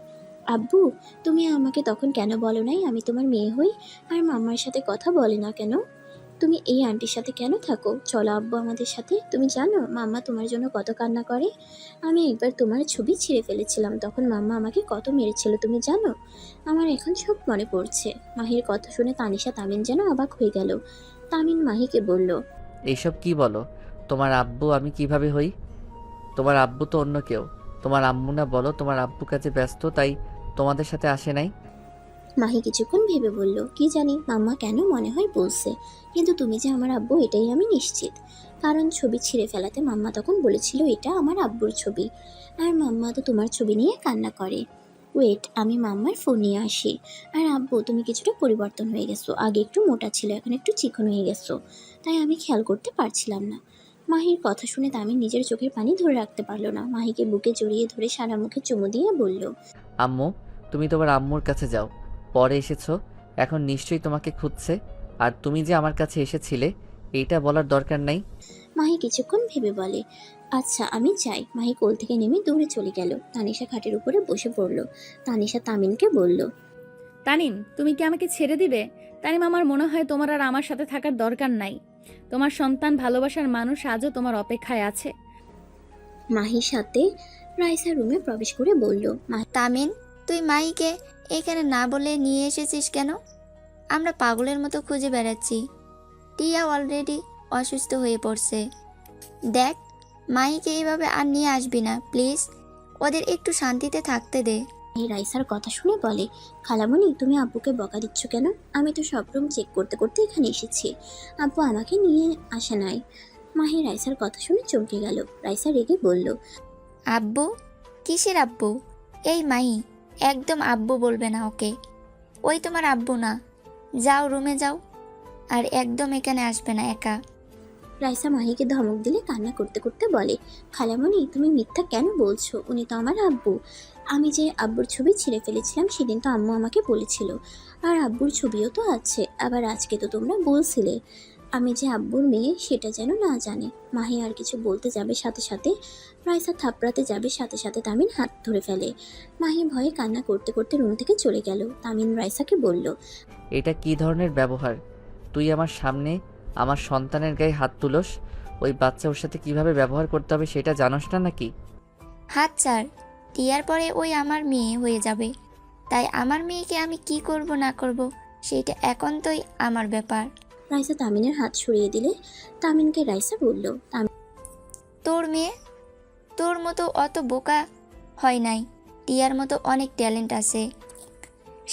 আব্বু, তুমি আমাকে তখন কেন বলো নাই আমি তোমার মেয়ে হই? আর মাম্মার সাথে কথা বলে না কেন? তুমি এই আন্টির সাথে কেন থাকো? চলো আব্বু আমাদের সাথে। তুমি জানো মাম্মা তোমার জন্য কত কান্না করে? আমি একবার তোমার ছবি ছিঁড়ে ফেলেছিলাম, তখন মাম্মা আমাকে কত মেরেছিল তুমি জানো? আমার এখন সব মনে পড়ছে। মাহির কথা শুনে তানিশা তামিন যেন অবাক হয়ে গেল। তামিন মাহিকে বলল, এইসব কি বলো? তোমার আব্বু আমি কিভাবে হই? তোমার আব্বু তো অন্য কেউ। তোমার আম্মু না, বলো তোমার আব্বু কাজে ব্যস্ত তাই তোমাদের সাথে আসে নাই। মাহি কিছুক্ষণ ভেবে বলল, কি জানি মাম্মা কেন মনে হয় বলছে, কিন্তু তুমি যে আমার আব্বু এটাই আমি নিশ্চিত। কারণ ছবি ছিঁড়ে ফেলাতে মাম্মা তখন বলেছিল এটা আমার আব্বুর ছবি, আর মাম্মা তো তোমার ছবি নিয়ে কান্না করে। ওয়েট, আমি মাম্মার ফোন নিয়ে আসি। আর আব্বু, তুমি কিছুটা পরিবর্তন হয়ে গেছো, আগে একটু মোটা ছিল এখন একটু চিকন হয়ে গেছো, তাই আমি খেয়াল করতে পারছিলাম না। মাহির কথা শুনে তামিন নিজের চোখের পানি ধরে রাখতে পারলো না। মাহিকে বুকে জড়িয়ে ধরে সারা মুখে চুমু দিয়ে বলল, আম্মু, তুমি তোমার আম্মুর কাছে যাও। পরে এসেছো, এখন নিশ্চয়ই তোমাকে খুঁজছে। আর তুমি যে আমার কাছে এসেছিলে এইটা বলার দরকার নাই। মাহি কিছুক্ষণ ভেবে বলে, আচ্ছা আমি যাই। মাহি কোল থেকে নেমে দৌড়ে চলে গেল। তানিশা খাটের উপরে বসে পড়ল। তানিশা তামিনকে বলল, তানিম, তুমি কি আমাকে ছেড়ে দিবে? তানিম, আমার মনে হয় তোমার আর আমার সাথে থাকার দরকার নাই। তোমার সন্তান, ভালোবাসার মানুষ আজও তোমার অপেক্ষায় আছে। মাহির সাথে রাইসা রুমে প্রবেশ করে বলল, তামিন, তুই মাইকে এখানে না বলে নিয়ে এসেছিস কেন? আমরা পাগলের মতো খুঁজে বেড়াচ্ছি। টিয়া অলরেডি অসুস্থ হয়ে পড়ছে। দেখ, মাইকে এইভাবে আর নিয়ে আসবি না প্লিজ। ওদের একটু শান্তিতে থাকতে দে। মাহি রাইসার কথা শুনে বলে, খালামণি, তুমি আব্বুকে বকা দিচ্ছ কেন? আমি তো সব রুম চেক করতে করতে এখানে এসেছি, আব্বু আমাকে নিয়ে আসে নাই। মাহি রাইসার কথা শুনে চমকে গেল। রাইসা রেগে বলল, আব্বু? কিসের আব্বু? এই মাই, একদম আব্বু বলবে না ওকে। ওই তোমার আব্বু না। যাও রুমে যাও, আর একদম এখানে আসবে না একা। রাইসা মাহিকে ধমক দিলে কান্না করতে করতে বলে, খালামণি, তুমি মিথ্যা কেন বলছো? উনি তো আমার আব্বু। আমি যে আব্বুর ছবি ছিঁড়ে ফেলেছিলাম সেদিন তো আম্মু আমাকে বলেছিল, আর আব্বুর ছবিও তো আছে। আবার আজকে তো তোমরা বলছিলে আমি যে আব্বুর মেয়ে, সেটা যেন না জানে। মাহি আর কিছু বলতে যাবে সাথে সাথে রাইসা থাপড়াতে যাবে, সাথে সাথে তামিন হাত ধরে ফেলে। মাহি ভয়ে কান্না করতে করতে রুম থেকে চলে গেল। তামিন রাইসাকে বলল, এটা কি ধরনের ব্যবহার? তুই আমার সামনে আমার সন্তানের গায়ে হাত তুলোস? ওই বাচ্চা ওর সাথে কিভাবে ব্যবহার করতে হবে সেটা জানোস না নাকি? হাত ছাড়। টিয়ার পরে ওই আমার মেয়ে হয়ে যাবে, তাই আমার মেয়েকে আমি কি করব না করব সেটা একান্তই আমার ব্যাপার। রাইসা তামিনের হাত সরিয়ে দিলে তামিনকে রাইসা বলল, তোর মেয়ে তোর মতো অত বোকা হয় নাই। টিয়ার মতো অনেক ট্যালেন্ট আছে।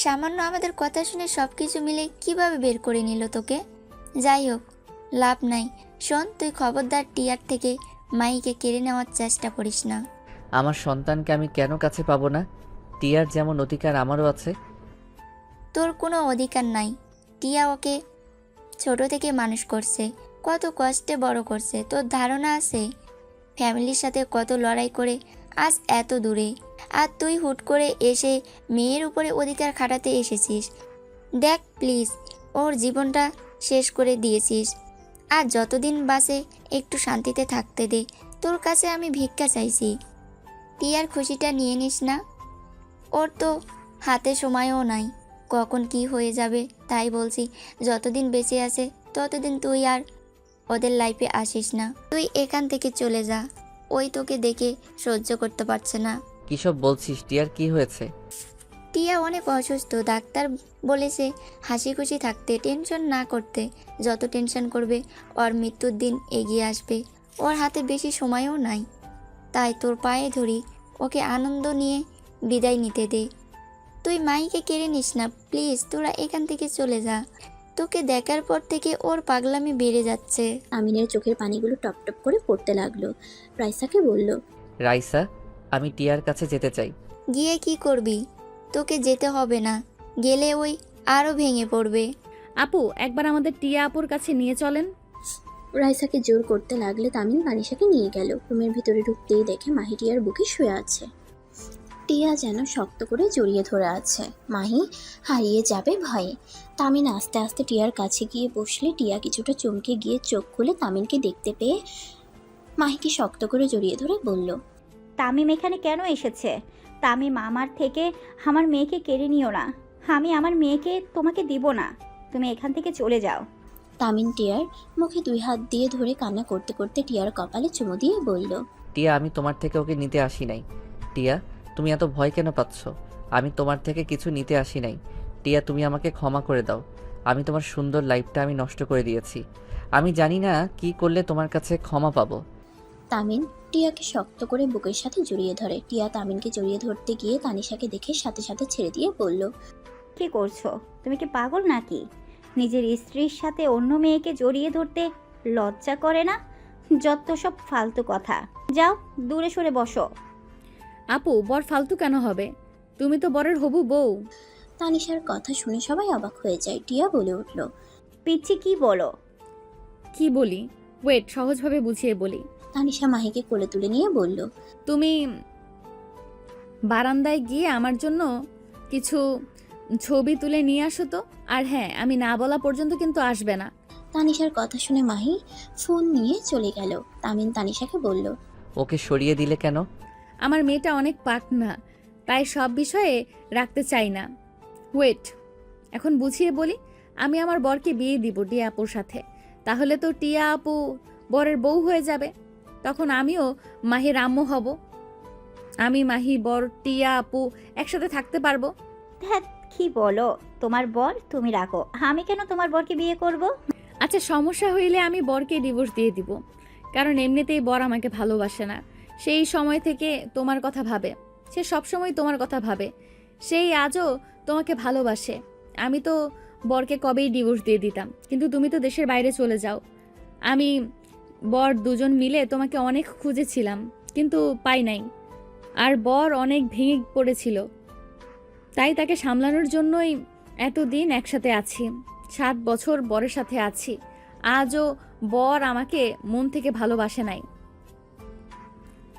সামান্য আমাদের কথা শুনে সব কিছু মিলে কিভাবে বের করে নিল তোকে? যাই হোক, লাভ নাই। শোন, তুই খবরদার টিয়ার থেকে মাইকে কেড়ে নেওয়ার চেষ্টা করিস না। আমার সন্তানকে আমি কেন কাছে পাবো না? টিয়ার যেমন অধিকার আমারও আছে। তোর কোনো অধিকার নাই। টিয়া ওকে ছোট থেকে মানুষ করছে, কত কষ্টে বড় করছে। তোর ধারণা আছে ফ্যামিলির সাথে কত লড়াই করে আজ এত দূরে, আর তুই হুট করে এসে মেয়ের উপরে অধিকার খাটাতে এসেছিস। দেখ প্লিজ, ওর জীবনটা শেষ করে দিয়েছিস। আর যতদিন বাসে একটু শান্তিতে থাকতে দে। তোর কাছে আমি ভিক্ষা চাইছি। টিয়ার খুশিটা নিয়ে নিস না। ওর তো হাতে সময়ও নাই, কখন কি হয়ে যাবে। তাই বলছি, যতদিন বেঁচে আছে ততদিন তুই আর ওদের লাইফে আসিস না। তুই এখান থেকে চলে যা। ওই তোকে দেখে সহ্য করতে পারছে না। কিসব বলছিস? টিয়ার কি হয়েছে? টিয়া অনেক অসুস্থ। ডাক্তার বলেছে হাসি খুশি থাকতে, টেনশন না করতে। যত টেনশন করবে ওর মৃত্যুর দিন এগিয়ে আসবে। ওর হাতে বেশি সময়ও নাই। তাই তোর পায়ে ধরি, ওকে আনন্দ নিয়ে বিদায় নিতে দে। তুই মাইকে কেড়ে নিস না প্লিজ। তোরা এখান থেকে চলে যা। তোকে দেখার পর থেকে ওর পাগলামি বেড়ে যাচ্ছে। তামিনের চোখের পানিগুলো টপ টপ করে পড়তে লাগলো। রাইসাকে বলল, রাইসা, আমি টিয়ার কাছে যেতে চাই। গিয়ে কি করবি? তোকে যেতে হবে না। গেলে ওই আরও ভেঙে পড়বে। আপু, একবার আমাদের টিয়া আপুর কাছে নিয়ে চলেন। রাইসাকে জোর করতে লাগলে তামিন তানিশাকে নিয়ে গেল। রুমের ভিতরে ঢুকতেই দেখে মাহি টিয়ার বুকে শুয়ে আছে। টিয়া যেন শক্ত করে জড়িয়ে ধরে আছে। মাহি হারিয়ে যাবে ভয়ে। তামিন আস্তে আস্তে টিয়ার কাছে গিয়ে বসলে টিয়া কিছুটা চমকে গিয়ে চোখ খুলে তামিনকে দেখতে পেয়ে মাহিকে শক্ত করে জড়িয়ে ধরে বলল, তামিম এখানে কেন এসেছে? তামিম আমার থেকে আমার মেয়েকে কেড়ে নিও না। আমি আমার মেয়েকে তোমাকে দিব না। তুমি এখান থেকে চলে যাও। তামিন টিয়ার মুখে 2 হাত দিয়ে ধরে কান্না করতে করতে টিয়ার কপালে চুমু দিয়ে বলল, টিয়া, আমি তোমার থেকে ওকে নিতে আসি নাই। টিয়া, তুমি এত ভয় কেন পাচ্ছ? আমি তোমার থেকে কিছু নিতে আসি নাই। টিয়া, তুমি আমাকে ক্ষমা করে দাও। আমি তোমার সুন্দর লাইফটা আমি নষ্ট করে দিয়েছি। আমি জানি না কি করলে তোমার কাছে ক্ষমা পাবো। তামিন টিয়াকে শক্ত করে বুকের সাথে জড়িয়ে ধরে। টিয়া তামিনকে জড়িয়ে ধরতে গিয়ে তানিশাকে দেখে সাথে সাথে ছেড়ে দিয়ে বলল, কি করছো? তুমি কি পাগল নাকি? নিজের স্ত্রীর সাথে অন্য মেয়েকে জড়িয়ে ধরতে লজ্জা করে না? যত সব ফালতু কথা। যাও, দূরে সরে বসো। আপু, বর ফালতু কেন হবে? তুমি তো বরের হবু বউ। তানিশার কথা শুনে সবাই অবাক হয়ে যায়। টিয়া বলে উঠল, পিচ্ছি কি বলো? কি বলি? ওয়েট, সহজভাবে বুঝিয়ে বলি। তানিশা মাহিকে কোলে তুলে নিয়ে বলল, তুমি বারান্দায় গিয়ে আমার জন্য কিছু ছবি তুলে নিয়ে আসো তো। আর হ্যাঁ, আমি না বলা পর্যন্ত কিন্তু আসবে না। তানিশার কথা শুনে মাহি ফোন নিয়ে চলে গেল। তামিন তানিশাকে বলল, ওকে সরিয়ে দিলে কেন? আমার মেয়েটা অনেক পাকনা, তাই সব বিষয়ে রাখতে চাই না। ওয়েট, এখন বুঝিয়ে বলি। আমি আমার বরকে বিয়ে দিব টিয়া আপুর সাথে। তাহলে তো টিয়া আপু বরের বউ হয়ে যাবে। তখন আমিও মাহির আম্মু হব। আমি, মাহি, বর, টিয়া আপু একসাথে থাকতে পারবো। ধ্যাৎ, কি বলো? তোমার বর তুমি রাখো। আমি কেন তোমার বরকে বিয়ে করব? আচ্ছা, সমস্যা হইলে আমি বরকে ডিভোর্স দিয়ে দিব। কারণ এমনিতেই বর আমাকে ভালোবাসে না। সেই সময় থেকে তোমার কথা ভাবে। সে সবসময় তোমার কথা ভাবে। সেই আজও তোমাকে ভালোবাসে। আমি তো বরকে কবেই ডিভোর্স দিয়ে দিতাম, কিন্তু তুমি তো দেশের বাইরে চলে যাও। আমি, বর দুজন মিলে তোমাকে অনেক খুঁজেছিলাম, কিন্তু পাই নাই। আর বর অনেক ভেঙে পড়েছিল, তাই তাকে সামলানোর জন্যই এতদিন একসাথে আছি। 7 বছর বরের সাথে আছি। আজও বর আমাকে মন থেকে ভালোবাসে নাই।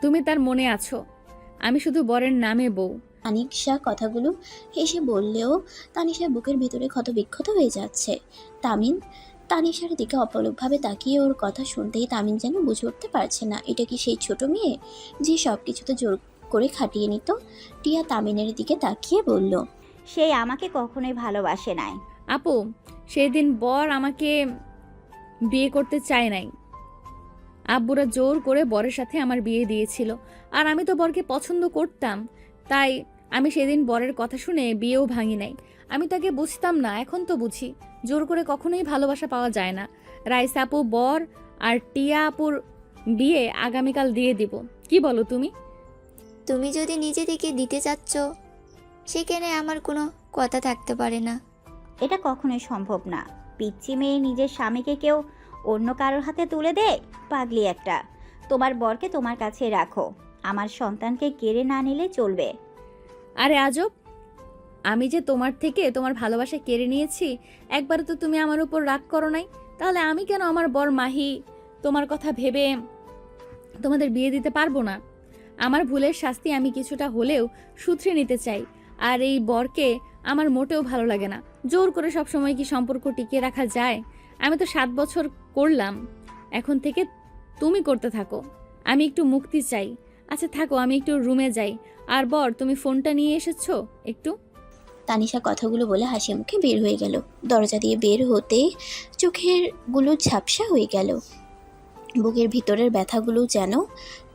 তুমি তার মনে আছো। আমি শুধু বরের নামে বউ। তানিশা কথাগুলো হেসে বললেও তানিশার বুকের ভিতরে ক্ষতবিক্ষত হয়ে যাচ্ছে। তামিন তানিশার দিকে অপলকভাবে তাকিয়ে ওর কথা শুনতেই তামিন যেন বুঝে উঠতে পারছে না, এটা কি সেই ছোট মেয়ে যে সব কিছুতে জোর করে খাটিয়ে নিত। টিয়া তামিনের দিকে তাকিয়ে বলল, সে আমাকে কখনোই ভালোবাসে নাই। আপু, সেদিন বর আমাকে বিয়ে করতে চায় নাই। আব্বুরা জোর করে বরের সাথে আমার বিয়ে দিয়েছিল। আর আমি তো বরকে পছন্দ করতাম, তাই আমি সেদিন বরের কথা শুনে বিয়েও ভাঙি নাই। আমি তাকে বুঝতাম না, এখন তো বুঝি। জোর করে কখনোই ভালোবাসা পাওয়া যায় না। রাইসা আপু, বর আর টিয়া আপুর বিয়ে আগামীকাল দিয়ে দিব। কি বলো তুমি? তুমি যদি নিজে থেকে দিতে চাচ্ছ, সেখানে আমার কোনো কথা থাকতে পারে না। এটা কখনোই সম্ভব না। পিচ্চি মেয়ে নিজের স্বামীকে কেউ অন্য কারোর হাতে তুলে দেয়? পাগলি একটা। তোমার বরকে তোমার কাছে রাখো, আমার সন্তানকে কেড়ে না নিলে চলবে। আরে আজব, আমি যে তোমার থেকে তোমার ভালোবাসা কেড়ে নিয়েছি, একবারও তো তুমি আমার উপর রাগ করো নাই। তাহলে আমি কেন আমার বর মাহি তোমার কথা ভেবে তোমাদের বিয়ে দিতে পারবো না? আমার ভুলের শাস্তি আমি কিছুটা হলেও শুধরে নিতে চাই। আর এই বরকে আমার মোটেও ভালো লাগে না। জোর করে সব সময় কি সম্পর্ক টিকিয়ে রাখা যায়? আমি তো 7 বছর করলাম, এখন থেকে তুমি করতে থাকো। আমি একটু মুক্তি চাই। আচ্ছা থাকো, আমি একটু রুমে যাই। আর বর, তুমি ফোনটা নিয়ে এসেছো একটু? তানিশা কথাগুলো বলে হাসি মুখে বের হয়ে গেল। দরজা দিয়ে বের হতে চোখের গুলো ঝাপসা হয়ে গেল, বুকের ভিতরের ব্যথাগুলো যেন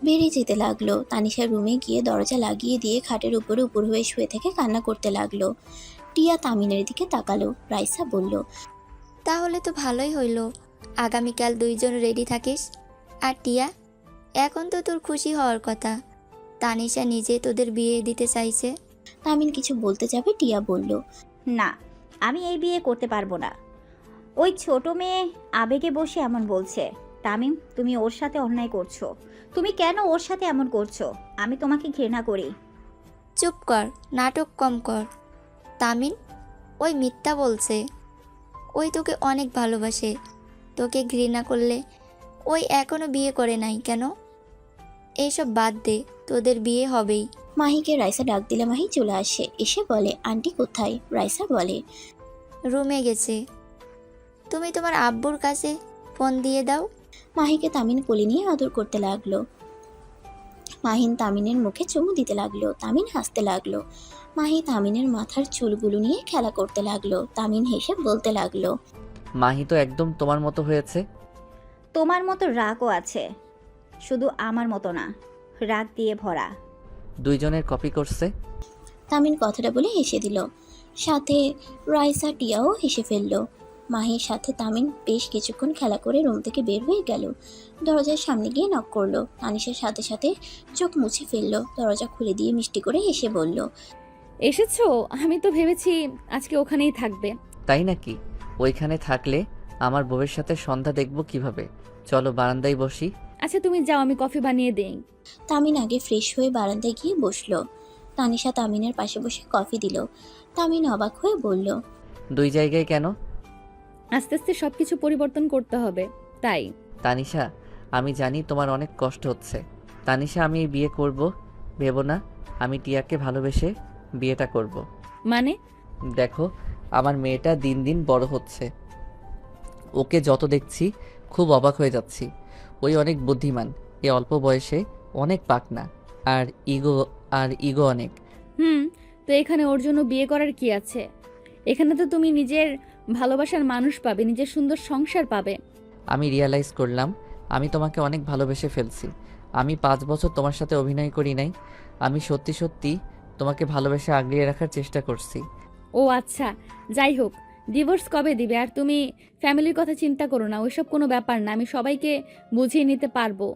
বেড়ে যেতে লাগলো। তানিশা রুমে গিয়ে দরজা লাগিয়ে দিয়ে খাটের উপরে উপর হয়ে শুয়ে থেকে কান্না করতে লাগলো। টিয়া তামিনের দিকে তাকালো। রাইসা বলল, তাহলে তো ভালোই হইল, আগামীকাল 2 জন রেডি থাকিস। আর টিয়া, এখন তো তোর খুশি হওয়ার কথা, তানিশা নিজে তোদের বিয়ে দিতে চাইছে। তামিন কিছু বলতে যাবে, টিয়া বলল, না, আমি এই বিয়ে করতে পারবো না। ওই ছোট মেয়ে আবেগে বসে এমন বলছে। তামিম, তুমি ওর সাথে অন্যায় করছো। তুমি কেন ওর সাথে এমন করছো? আমি তোমাকে ঘৃণা করি। চুপ কর, নাটক কম কর। তামিন, ওই মিথ্যা বলছে। ওই তোকে অনেক ভালোবাসে। তোকে ঘৃণা করলে ওই এখনো বিয়ে করে নাই কেন? এইসব বাদ দে, তোদের বিয়ে হবেই। মাহিকে রাইসা ডাক দিলে মাহি চলে আসে। এসে বলে, আন্টি কোথায়? রাইসা বলে, রুমে গেছে। তুমি তোমার আব্বুর কাছে ফোন দিয়ে দাও। মাহিকে তামিন কোলে নিয়ে আদর করতে লাগলো। মাহিন তামিনের মুখে চুমু দিতে লাগলো। তামিন হাসতে লাগলো। মাহি তামিনের মাথার চুলগুলো নিয়ে খেলা করতে লাগলো। তামিন হেসে বলতে লাগলো, মাহি তো একদম তোমার মতো হয়েছে। তোমার মতো রাগও আছে, শুধু আমার মতো না, রাগ দিয়ে ভরা। 2 জনের কপি করছে। তামিন কথাটা বলে হেসে দিল। সাথে রাইসা টিয়াও হেসে ফেললো। মাহির সাথে তামিন বেশ কিছুক্ষণ খেলা করে রুম থেকে বের হয়ে গেল। দরজার সামনে গিয়ে নক করলো। তানিশের সাথে সাথে চোখ মুছে ফেললো। দরজা খুলে দিয়ে মিষ্টি করে হেসে বলল, এসেছো? আমি তো ভেবেছি আজকে ওখানেই থাকবে। তাই নাকি? ওইখানে থাকলে আমার বউয়ের সাথে সন্ধ্যা দেখব কিভাবে? চলো বারান্দায় বসি। আচ্ছা তুমি যাও, আমি কফি বানিয়ে দেই। তামিন আগে ফ্রেশ হয়ে বারান্দায় গিয়ে বসলো। তানিশা তামিনের পাশে বসে কফি দিল। তামিন অবাক হয়ে বলল, 2 জায়গায় কেন? আস্তে আস্তে সবকিছু পরিবর্তন করতে হবে, তাই। তানিশা, আমি জানি তোমার অনেক কষ্ট হচ্ছে। তানিশা, আমি এই বিয়ে করব ভেবো না। আমি টিয়াকে ভালোবেসে বিয়েটা করব। মানে? দেখো, আমার মেয়েটা দিন দিন বড় হচ্ছে। ওকে যত দেখছি খুব অবাক হয়ে যাচ্ছি। ওই অনেক বুদ্ধিমান, এ অল্প বয়সে অনেক পাকনা, আর ইগো অনেক। তো এখানে ওর জন্য বিয়ে করার কি আছে? এখানে তো তুমি নিজের ভালোবাসার মানুষ পাবে, নিজের সুন্দর সংসার পাবে। আমি রিয়ালাইজ করলাম আমি তোমাকে অনেক ভালোবেসে ফেলছি। আমি 5 বছর তোমার সাথে অভিনয় করি নাই। আমি সত্যি সত্যি তোমাকে ভালোবেসে আগলিয়ে রাখার চেষ্টা করছি। ও আচ্ছা, যাই হোক, ডিভোর্স কবে দিবে? আর তুমি ফ্যামিলির কথা চিন্তা করো না, ওইসব কোনো ব্যাপার না। আমি সবাইকে বুঝিয়ে নিতে পারবো,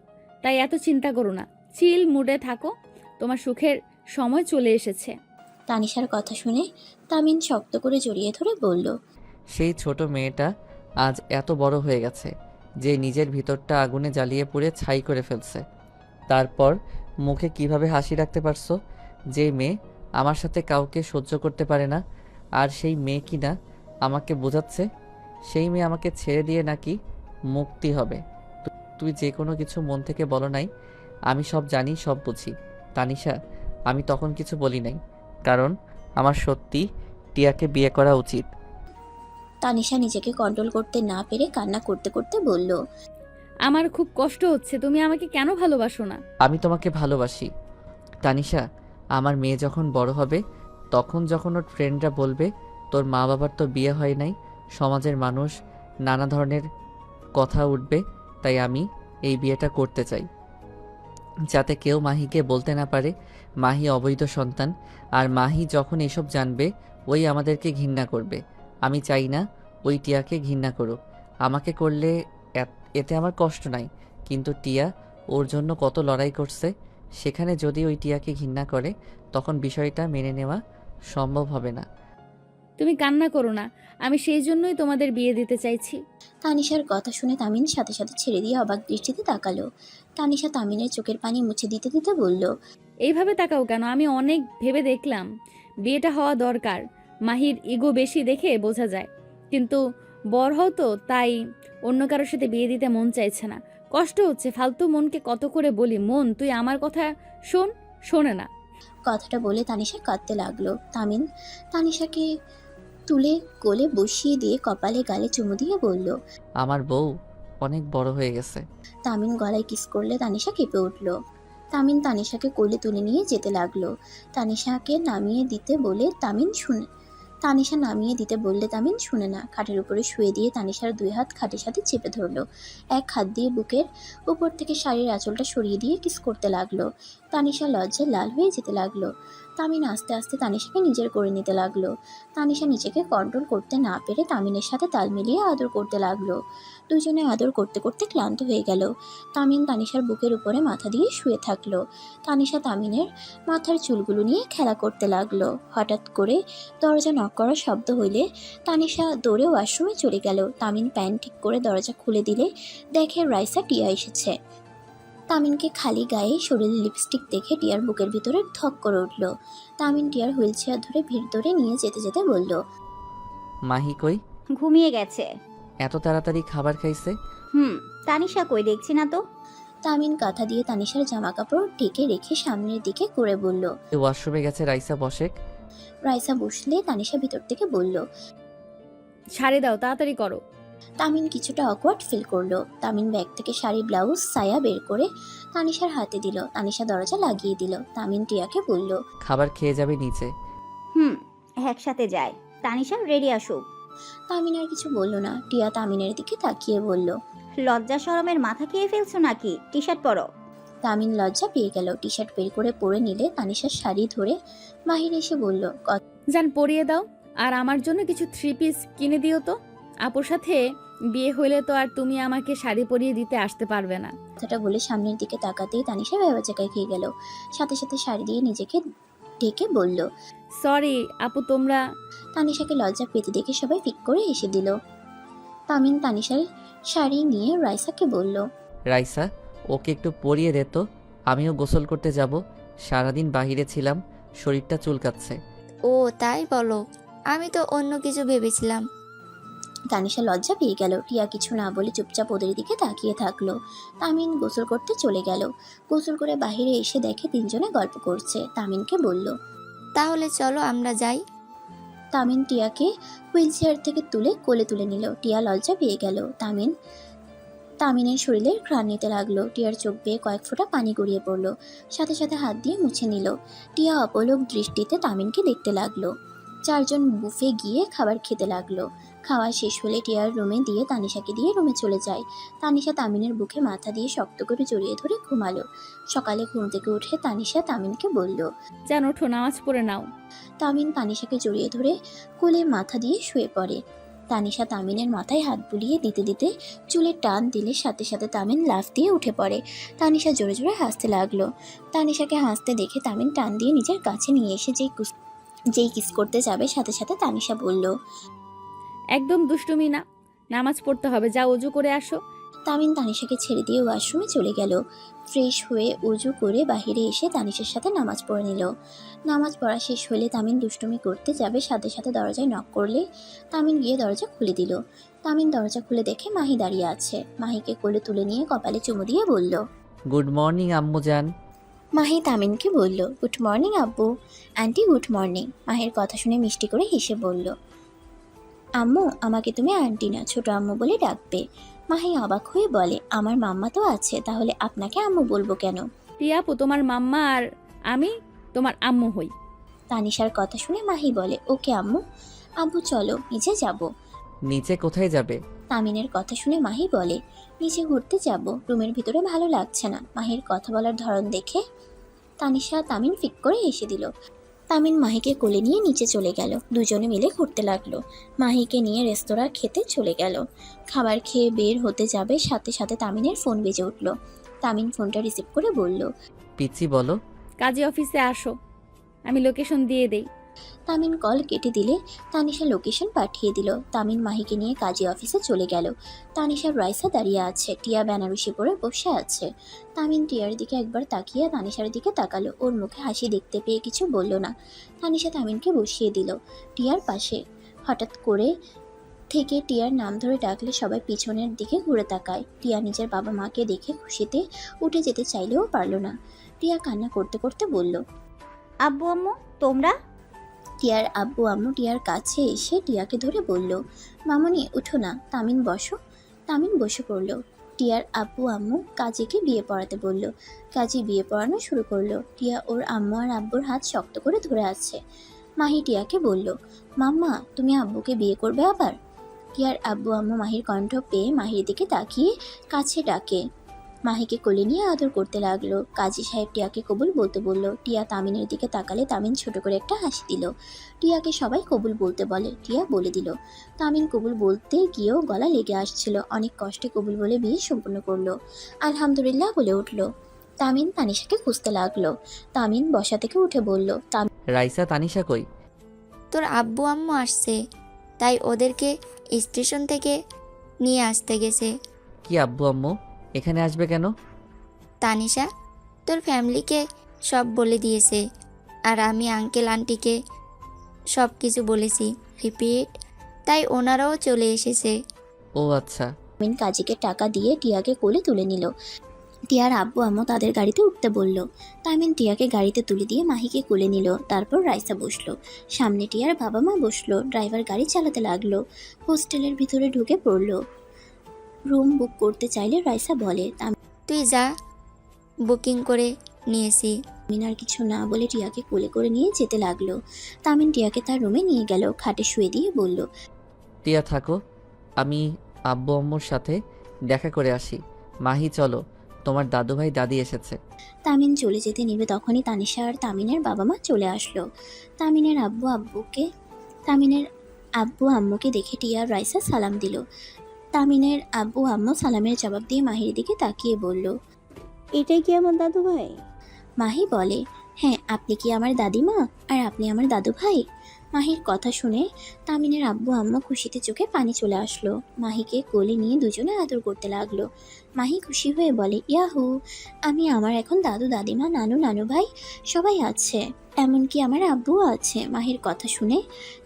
তাই এত চিন্তা করো না। চিল মুডে থাকো, তোমার সুখের সময় চলে এসেছে। তানিশার কথা শুনে তামিন শক্ত করে জড়িয়ে ধরে বলল, সেই ছোট মেয়েটা আজ এত বড় হয়ে গেছে যে নিজের ভিতরটা আগুনে জ্বালিয়ে পুড়ে ছাই করে ফেলছে। তারপর মুখে কিভাবে হাসি রাখতে পারছো? যে মেয়ে আমার সাথে কাউকে সহ্য করতে পারে না, আর সেই মেয়ে কি না আমাকে বোঝাচ্ছে সেই মেয়ে আমাকে ছেড়ে দিয়ে নাকি মুক্তি হবে। তুই যে কোনো কিছু মন থেকে বলো নাই। আমি সব জানি, সব বুঝি। তানিশা, আমি তখন কিছু বলি নাই, কারণ আমার সত্যি টিয়াকে বিয়ে করা উচিত। তানিশা নিজেকে কন্ট্রোল করতে না পেরে কান্না করতে করতে বলল, আমার খুব কষ্ট হচ্ছে, তুমি আমাকে কেন ভালোবাসো না? আমি তোমাকে ভালোবাসি তানিশা। আমার মেয়ে যখন বড় হবে, তখন যখন ওর ফ্রেন্ডরা বলবে তোর মা বাবার তো বিয়ে হয় নাই, সমাজের মানুষ নানা ধরনের কথা উঠবে, তাই আমি এই বিয়েটা করতে চাই, যাতে কেউ মাহিকে বলতে না পারে মাহি অবৈধ সন্তান। আর মাহি যখন এসব জানবে, ওই আমাদেরকে ঘৃণা করবে। আমি চাই না ওই টিয়াকে ঘৃণা করুক। আমাকে করলে এতে আমার কষ্ট নাই, কিন্তু টিয়া ওর জন্য কত লড়াই করছে। সেখানে যদি ওই টিয়াকে ঘৃণা করে, তখন বিষয়টা মেনে নেওয়া সম্ভব হবে না। তুমি কান্না করো না, আমি সেই জন্যই তোমাদের বিয়ে দিতে চাইছি। তানিশার কথা শুনে তামিন সাথে সাথে ছেড়ে দিয়ে অবাক দৃষ্টিতে তাকালো। তানিশা তামিনের চোখের পানি মুছে দিতে দিতে বলল, এইভাবে তাকাও কেন? আমি অনেক ভেবে দেখলাম বিয়েটা হওয়া দরকার। মাহির ইগো বেশি দেখে বোঝা যায়, কিন্তু বড় হও তো, তাই অন্য কারোর সাথে বিয়ে দিতে মন চাইছে না। কষ্ট হচ্ছে, ফালতু মনকে কত করে বলি, মন তুই আমার কথা শোন, শোনে না। কথাটা বলে তানিশা কাঁদতে লাগলো। তামিন তানিশাকে তুলে কোলে বসিয়ে দিয়ে কপালে গালে চুমু দিয়ে বলল। আমার বউ অনেক বড় হয়ে গেছে। তামিন গলায় কিস করলে তানিশা কেঁপে উঠল। তামিন তানিশাকে কোলে তুলে নিয়ে যেতে লাগলো। তানিশাকে নামিয়ে দিতে বলে তানিশা নামিয়ে দিতে বললে তামিন শুনে না। খাটের উপরে শুয়ে দিয়ে তানিশার দুই হাত খাটের সাথে চেপে ধরলো। এক হাত দিয়ে বুকের উপর থেকে শাড়ির আঁচলটা সরিয়ে দিয়ে কিস করতে লাগলো। তানিশা লজ্জায় লাল হয়ে যেতে লাগলো। তামিন আস্তে আস্তে তানিশাকে নিজের করে নিতে লাগলো। তানিশা নিজেকে কন্ট্রোল করতে না পেরে তামিনের সাথে তাল মিলিয়ে আদর করতে লাগলো। দুজনে আদর করতে করতে ক্লান্ত হয়ে গেল। তামিন তানিশার বুকের উপরে মাথা দিয়ে শুয়ে থাকলো। তানিশা তামিনের মাথার চুলগুলো নিয়ে খেলা করতে লাগলো। হঠাৎ করে দরজা নক করার শব্দ হইলে তানিশা দৌড়ে ওয়াশরুমে চলে গেল। তামিন প্যান্ট ঠিক করে দরজা খুলে দিলে দেখে রাইসা টিয়া এসেছে। তামিনকে খালি গায়ে শরীরে লিপস্টিক দেখে টিয়ার বুকের ভিতরে ধক করে উঠল। তামিন টিয়ার হুইল চেয়ার ধরে ভিড় নিয়ে যেতে যেতে বলল, মাহি কই? ঘুমিয়ে গেছে। এত তাড়াতাড়ি খাবার খাইছে? তানিশা কই, দেখছি না তো। তামিন কাঁথা দিয়ে তানিশার জামা কাপড় ঢেকে রেখে সামনের দিকে করে বলল। ওয়াশরুমে গেছে রাইসা, বসেক। রাইসা বসলে তানিশা ভিতর থেকে বলল, ছাড়ে দাও, তাড়াতাড়ি করো। তামিন কিছুটা অকওয়ার্ড ফিল করলো। তামিন ব্যাগ থেকে শাড়ি, ব্লাউজ, সায়া বের করে তানিশার হাতে দিল। তানিশা দরজা লাগিয়ে দিল। তামিন টিয়াকে বলল, খাবার খেয়ে যাবে নিচে। একসাথে যায়। তানিশা রেডি আসুক। তামিন আর কিছু বলল না। টিয়া তামিনের দিকে তাকিয়ে বলল, লজ্জা শরমের মাথা খেয়ে ফেলছো নাকি? টি শার্ট পরো। তামিন লজ্জা পেয়ে গেল। টি শার্ট বের করে পরে নিলে তানিশার শাড়ি ধরে মাহির এসে বলল, যান পরিয়ে দাও, আর আমার জন্য কিছু 3 পিস কিনে দিও তো। আপুর সাথে বিয়ে হইলে তো আর তুমি আমাকে শাড়ি পরিয়ে দিতে আসতে পারবে না। কথাটা বলে সামনের দিকে তাকাতেই তানিশা ভেবাচাকায় খেয়ে গেল। সাথে সাথে শাড়ি দিয়ে নিজেকে ঢেকে বলল, সরি আপু, তোমরা। তানিশাকে লজ্জা পেতে দেখে সবাই ফিক করে এসে দিল। তামিন তানিশার শাড়ি নিয়ে রাইসাকে বলল, রাইসা, ওকে একটু পরিয়ে দে তো, আমিও গোসল করতে যাব। সারাদিন বাহিরে ছিলাম, শরীরটা চুলকাচ্ছে। ও তাই বলো, আমি তো অন্য কিছু ভেবেছিলাম। তানিশা লজ্জা পেয়ে গেল। টিয়া কিছু না বলে চুপচাপ ওদের দিকে তাকিয়ে থাকলো। তামিন গোসল করতে চলে গেল। গোসল করে বাইরে এসে দেখে তিনজনে গল্প করছে। তামিনকে বলল, তাহলে চলো আমরা যাই। তামিন টিয়াকে হুইল চেয়ার থেকে তুলে কোলে তুলে নিল। টিয়া লজ্জা পেয়ে গেল। তামিনের শরীরের ঘ্রাণ নিতে লাগলো। টিয়ার চোখ বেয়ে কয়েক ফোঁটা পানি গড়িয়ে পড়লো। সাথে সাথে হাত দিয়ে মুছে নিল। টিয়া অপলক দৃষ্টিতে তামিনকে দেখতে লাগলো। চারজন বুফে গিয়ে খাবার খেতে লাগলো। খাওয়া শেষ হলে টিয়ার রুমে দিয়ে তানিশাকে দিয়ে রুমে চলে যায়। তানিশা তামিনের বুকে মাথা দিয়ে শক্ত করে জড়িয়ে ধরে ঘুমালো। সকালে ঘুম থেকে উঠে তানিশা তামিনকে বলল, যান ওঠো, নামাজ পড়ে নাও। তামিন তানিশাকে জড়িয়ে ধরে কোলে মাথা দিয়ে শুয়ে পড়ে। তানিশা তামিনের মাথায় হাত বুলিয়ে দিতে দিতে চুলে টান দিলে সাথে সাথে তামিন লাফ দিয়ে উঠে পড়ে। তানিশা জোরে জোরে হাসতে লাগলো। তানিশাকে হাসতে দেখে তামিন টান দিয়ে নিজের কাছে নিয়ে এসে যেই কিস করতে যাবে সাথে সাথে তানিশা বলল, একদম দুষ্টুমি না, নামাজ পড়তে হবে, যা অজু করে আসো। তামিন তানিশাকে ছেড়ে দিয়ে ওয়াশরুমে চলে গেল। ফ্রেশ হয়ে উজু করে বাইরে এসে তানিশার সাথে নামাজ পড়ে নিল। নামাজ পড়া শেষ হলে তামিন দুষ্টুমি করতে যাবে, সাথে সাথে দরজায় নক করলে তামিন গিয়ে দরজা খুলে দিল। তামিন দরজা খুলে দেখে মাহি দাঁড়িয়ে আছে। মাহিকে কোলে তুলে নিয়ে কপালে চুমু দিয়ে বলল, গুড মর্নিং আম্মু জান। মাহি তামিনকে বলল, গুড মর্নিং আব্বু। Aunty good morning. মাহির কথা শুনে মিষ্টি করে হেসে বলল, আম্মু আমাকে তুমি আন্টি না ছোট আম্মু বলে ডাকবে। মাহি অবাক হয়ে বলে, আমার মাম্মা তো আছে, তাহলে আপনাকে আম্মু বলবো কেন? টিয়া আপু তোমার মাম্মা আর আমি তোমার আম্মু হই। তানিশার কথা শুনে মাহি বলে, ওকে আম্মু। আব্বু চলো নিচে যাব। নিচে কোথায় যাবে? তামিনের কথা শুনে মাহি বলে, নিচে ঘুরতে যাব, রুমের ভিতরে ভালো লাগছে না। মাহির কথা বলার ধরন দেখে তানিশা তামিন ফিক করে এসে দিল। তামিন মাহিকে কোলে নিয়ে নিচে চলে গেল। দুজনে মিলে ঘুরতে লাগলো। মাহিকে নিয়ে রেস্তোরাঁ খেতে চলে গেল। খাবার খেয়ে বের হতে যাবে, সাথে সাথে তামিনের ফোন বেজে উঠল। তামিন ফোনটা রিসিভ করে বলল, পিচ্ছি বলো। কাজী অফিসে আসো, আমি লোকেশন দিয়ে দেই। তামিন কল কেটে দিলে তানিশা লোকেশন পাঠিয়ে দিল। তামিন মাহিকে নিয়ে কাজী অফিসে চলে গেল। তানিশার রাইসা দাঁড়িয়ে আছে, টিয়া বেনারসি পরে বসে আছে। তামিন টিয়ার দিকে একবার তাকিয়ে তানিশার দিকে তাকালো। ওর মুখে হাসি দেখতে পেয়ে কিছু বলল না। তানিশা তামিনকে বসিয়ে দিল টিয়ার পাশে। হঠাৎ করে থেকে টিয়ার নাম ধরে ডাকলে সবাই পিছনের দিকে ঘুরে তাকায়। টিয়া নিজের বাবা মাকে দেখে খুশিতে উঠে যেতে চাইলেও পারল না। টিয়া কান্না করতে করতে বলল, আব্বু আম্মু তোমরা? টিয়ার আব্বু আম্মু টিয়ার কাছে এসে টিয়াকে ধরে বলল, মামনি উঠো না, তামিন বসো। তামিন বসে পড়ল। টিয়ার আব্বু আম্মু কাজীকে বিয়ে পড়াতে বলল। কাজী বিয়ে পড়ানো শুরু করলো। টিয়া ওর আম্মু আর আব্বুর হাত শক্ত করে ধরে আছে। মাহি টিয়াকে বলল, মাম্মা তুমি আব্বুকে বিয়ে করবে আবার? টিয়ার আব্বু আম্মু মাহির কণ্ঠ পেয়ে মাহির দিকে তাকিয়ে কাছে ডাকে। মাহিকে কোলে নিয়ে আদর করতে লাগলো। কাজী সাহেব টিয়াকে কবুল বলতে বলল। টিয়া তামিনের দিকে তাকালে তামিন ছোট করে একটা হাসি দিল। টিয়াকে সবাই কবুল বলতে বলে, টিয়া বলে দিল। তামিন কবুল বলতে গিয়েও গলা লেগে আসছিল। অনেক কষ্টে কবুল বলে বিয়ে সম্পূর্ণ করলো। আলহামদুলিল্লাহ বলে উঠল। তামিন তানিশাকে খুঁজতে লাগলো। তামিন বসা থেকে উঠে বলল, রাইসা তানিশা কই? তোর আব্বু আম্মু আসছে, তাই ওদেরকে স্টেশন থেকে নিয়ে আসতে গেছে। কি আব্বু আম্মু এখানে আসবে কেন? তানিশা তোর ফ্যামিলিকে সব বলে দিয়েছে, আর আমি আঙ্কেল আন্টিকে সব কিছু বলেছি। রিপিট, তাই ওনারাও চলে এসেছে। ও আচ্ছা। তামিন কাজীকে টাকা দিয়ে টিয়াকে কোলে তুলে নিল। টিয়ার আব্বু আম্মু তাদের গাড়িতে উঠতে বলল। তামিন টিয়াকে গাড়িতে তুলে দিয়ে মাহিকে কোলে নিল। তারপর রাইসা বসলো। সামনে টিয়ার বাবা মা বসলো। ড্রাইভার গাড়ি চালাতে লাগলো। হোস্টেলের ভিতরে ঢুকে পড়লো। রুম বুক করতে চাইলে রাইসা বলে, তুই যা, বুকিং করে নিয়েছি। তামিন আর কিছু না বলে টিয়াকে কোলে করে নিয়ে যেতে লাগলো। তামিন টিয়াকে তার রুমে নিয়ে গেল। খাটে শুয়ে দিয়ে বলল, টিয়া থাকো, আমি আব্বু আম্মুর সাথে দেখা করে আসি। মাহি চলো, তোমার দাদু ভাই দাদি এসেছে। তামিন চলে যেতে নিবে তখনই তানিশা আর তামিনের বাবা মা চলে আসলো। তামিনের আব্বু আম্মুকে দেখে টিয়া আর রাইসা সালাম দিল। তামিনের আব্বু আম্মু সালামের জবাব দিয়ে মাহির দিকে তাকিয়ে বলল, এটাই কি আমার দাদু ভাই? মাহি বলে, হ্যাঁ আপনি কি আমার দাদিমা আর আপনি আমার দাদু ভাই? মাহির কথা শুনে তামিনের আব্বু আম্মু খুশিতে চোখে পানি চলে আসলো। মাহিকে কোলে নিয়ে দুজনে আদর করতে লাগলো। মাহি খুশি হয়ে বলে, ইয়াহু, আমার এখন দাদু দাদিমা নানু নানু ভাই সবাই আছে, এমনকি আমার আব্বুও আছে। মাহির কথা শুনে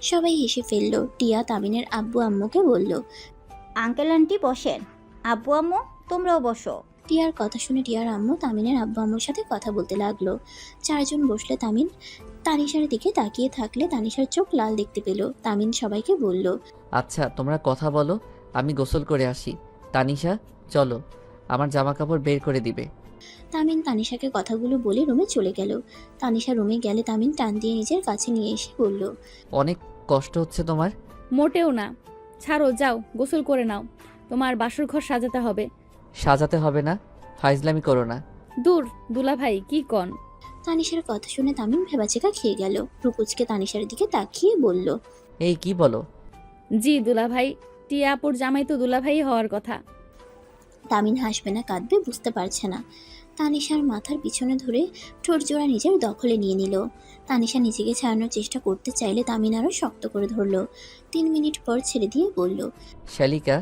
সবাই হেসে ফেললো। টিয়া তামিনের আব্বু আম্মুকে বলল, আঙ্কেল আন্টি বসেন, আব্বু আম্মু তোমরাও বসো। টিয়ার কথা শুনে টিয়ার আম্মু তামিনের আব্বু আম্মুর সাথে কথা বলতে লাগলো। চারজন বসলে তামিন তানিশার দিকে তাকিয়ে থাকলে তানিশার চোখ লাল দেখতে পেল। তামিন সবাইকে বলল, আচ্ছা তোমরা কথা বলো, আমি গোসল করে আসি। তানিশা চলো, আমার জামা কাপড় বের করে দিবে। তামিন তানিশাকে কথাগুলো বলে রুমে চলে গেল। তানিশা রুমে গেলে তামিন টান দিয়ে নিজের কাছে নিয়ে এসে বলল, অনেক কষ্ট হচ্ছে তোমার? মোটেও না, ছাড়ো, যাও গোসল করে নাও, তোমার বাসর ঘর সাজাতে হবে। সাজাতে হবে না, ফাইজলামি করো না। দূর দুলা ভাই, কি কন? তানিশার কথা শুনে তামিন ভেবাচেকা খেয়ে গেল। রুকুজকে তানিশার দিকে তাকিয়ে বলল, এই কি বলো? জি দুলা ভাই, টিয়া আপুর জামাই তো দুলা ভাই হওয়ার কথা। তামিন হাসবে না কাঁদবে বুঝতে পারছে না। তানিশার মাথার পিছনে ধরে ঠোঁট জোড়া নিজের দখলে নিয়ে নিল। তানিশা নিজেকে ছাড়ানোর চেষ্টা করতে চাইলে তামিন আরও শক্ত করে ধরল। 3 মিনিট পর ছেড়ে দিয়ে বলল, শালিকা,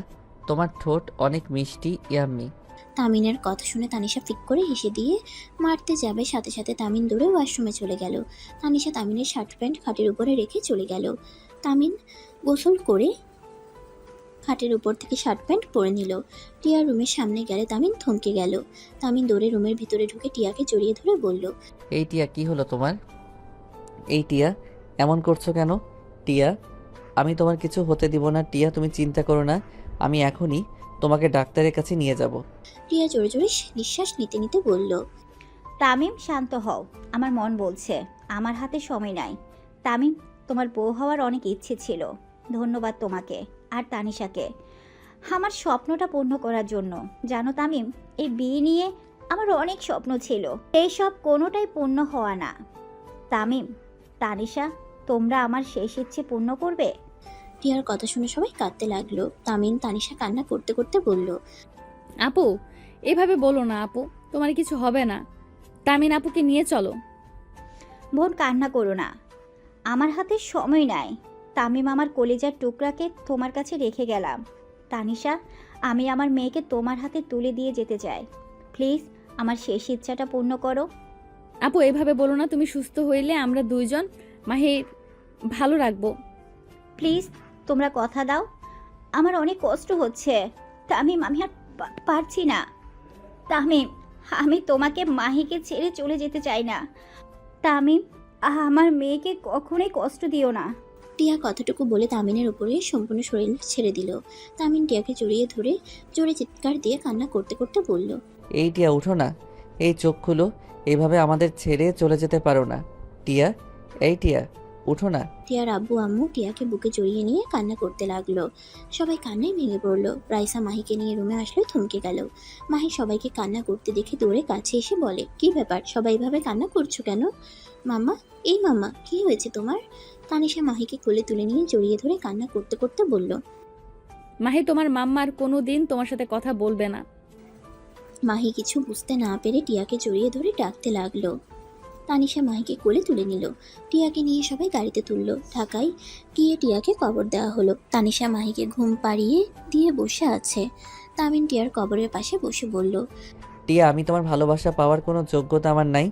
তোমার ঠোঁট অনেক মিষ্টি, ইয়াম্মি। তামিনের কথা শুনে তানিশা ফিক করে হেসে দিয়ে মারতে যাবে, সাথে সাথে তামিন দৌড়ে ওয়াশরুমে চলে গেল। তানিশা তামিনের শার্ট প্যান্ট খাটের উপরে রেখে চলে গেল। তামিন গোসল করে খাটের উপর থেকে শার্ট প্যান্ট পরে নিল। টিয়া রুমের সামনে গেলে তামিন থমকে গেল। তামিন দৌড়ে রুমের ভিতরে ঢুকে টিয়াকে জড়িয়ে ধরে বলল, এই টিয়া, কি হলো তোমার? এই টিয়া, এমন করছো কেন? টিয়া, আমি তোমার কিছু হতে দিব না। টিয়া তুমি চিন্তা করো না, আমি এখনই তোমাকে ডাক্তারের কাছে নিয়ে যাব। টিয়া জোরে জোরে নিঃশ্বাস নিতে নিতে বলল, তামিম শান্ত হও, আমার মন বলছে আমার হাতে সময় নাই। তামিম, তোমার বউ হওয়ার অনেক ইচ্ছে ছিল, ধন্যবাদ তোমাকে আর তানিশাকে আমার স্বপ্নটা পূর্ণ করার জন্য। জানো তামিম, এই বিয়ে নিয়ে আমার অনেক স্বপ্ন ছিল, এই সব কোনোটাই পূর্ণ হওয়া না। তামিম, তানিশা, তোমরা আমার শেষ ইচ্ছে পূর্ণ করবে? টিয়ার কথা শুনে সবাই কাঁদতে লাগলো। তামিন তানিশা কান্না করতে করতে বলল, আপু এভাবে বলো না আপু, তোমার কিছু হবে না। তামিন আপুকে নিয়ে চলো। বোন কান্না করো না, আমার হাতে সময় নাই। তামিম আমার কলিজার টুকরাকে তোমার কাছে রেখে গেলাম। তানিশা, আমি আমার মেয়েকে তোমার হাতে তুলে দিয়ে যেতে চাই। প্লিজ আমার শেষ ইচ্ছাটা পূর্ণ করো। আপু এভাবে বলো না, তুমি সুস্থ হইলে আমরা দুইজন মাহির ভালো রাখবো। প্লিজ তোমরা কথা দাও। আমার অনেক কষ্ট হচ্ছে তামিম, আমি আর পারছি না। তামিম, আমি তোমাকে মাহিকে ছেড়ে চলে যেতে চাই না। তামিম, আমার মেয়েকে কখনোই কষ্ট দিও না। টিয়া কথাটুকু বলে তামিনের উপরে সম্পূর্ণ শরীর ছেড়ে দিল। তামিন টিয়াকে জড়িয়ে ধরে জোরে চিৎকার দিয়ে কান্না করতে করতে বলল, এই টিয়া উঠো না, এই চোখ খুলো, এইভাবে আমাদের ছেড়ে চলে যেতে পারো না। টিয়া, এই টিয়া উঠো না। টিয়ার আব্বু আম্মু টিয়াকে বুকে জড়িয়ে নিয়ে কান্না করতে লাগলো। সবাই কান্নায় ভেঙে পড়লো। রাইসা মাহিকে নিয়ে রুমে আসলে থমকে গেল। মাহি সবাইকে কান্না করতে দেখে দৌড়ে কাছে এসে বলে, কি ব্যাপার, সবাই এভাবে কান্না করছো কেন? মাম্মা, এই মাম্মা, কি হয়েছে তোমার? তানিশা মাহিকে কোলে তুলে নিয়ে জড়িয়ে ধরে কান্না করতে করতে বলল। মাহি তোমার মাম্মার কোনো দিন তোমার সাথে কথা বলবে না। মাহি কিছু বুঝতে না পেরে টিয়াকে জড়িয়ে ধরে ডাকতে লাগলো। তানিশা মাহিকে কোলে তুলে নিল। টিয়াকে নিয়ে সবাই গাড়িতে তুললো। ঢাকায় গিয়ে টিয়াকে কবর দেওয়া হলো। তানিশা মাহিকে ঘুম পাড়িয়ে দিয়ে বসে আছে। তামিন টিয়ার কবরের পাশে বসে বলল, টিয়া, আমি তোমার ভালোবাসা পাওয়ার কোনো যোগ্যতা আমার নাই,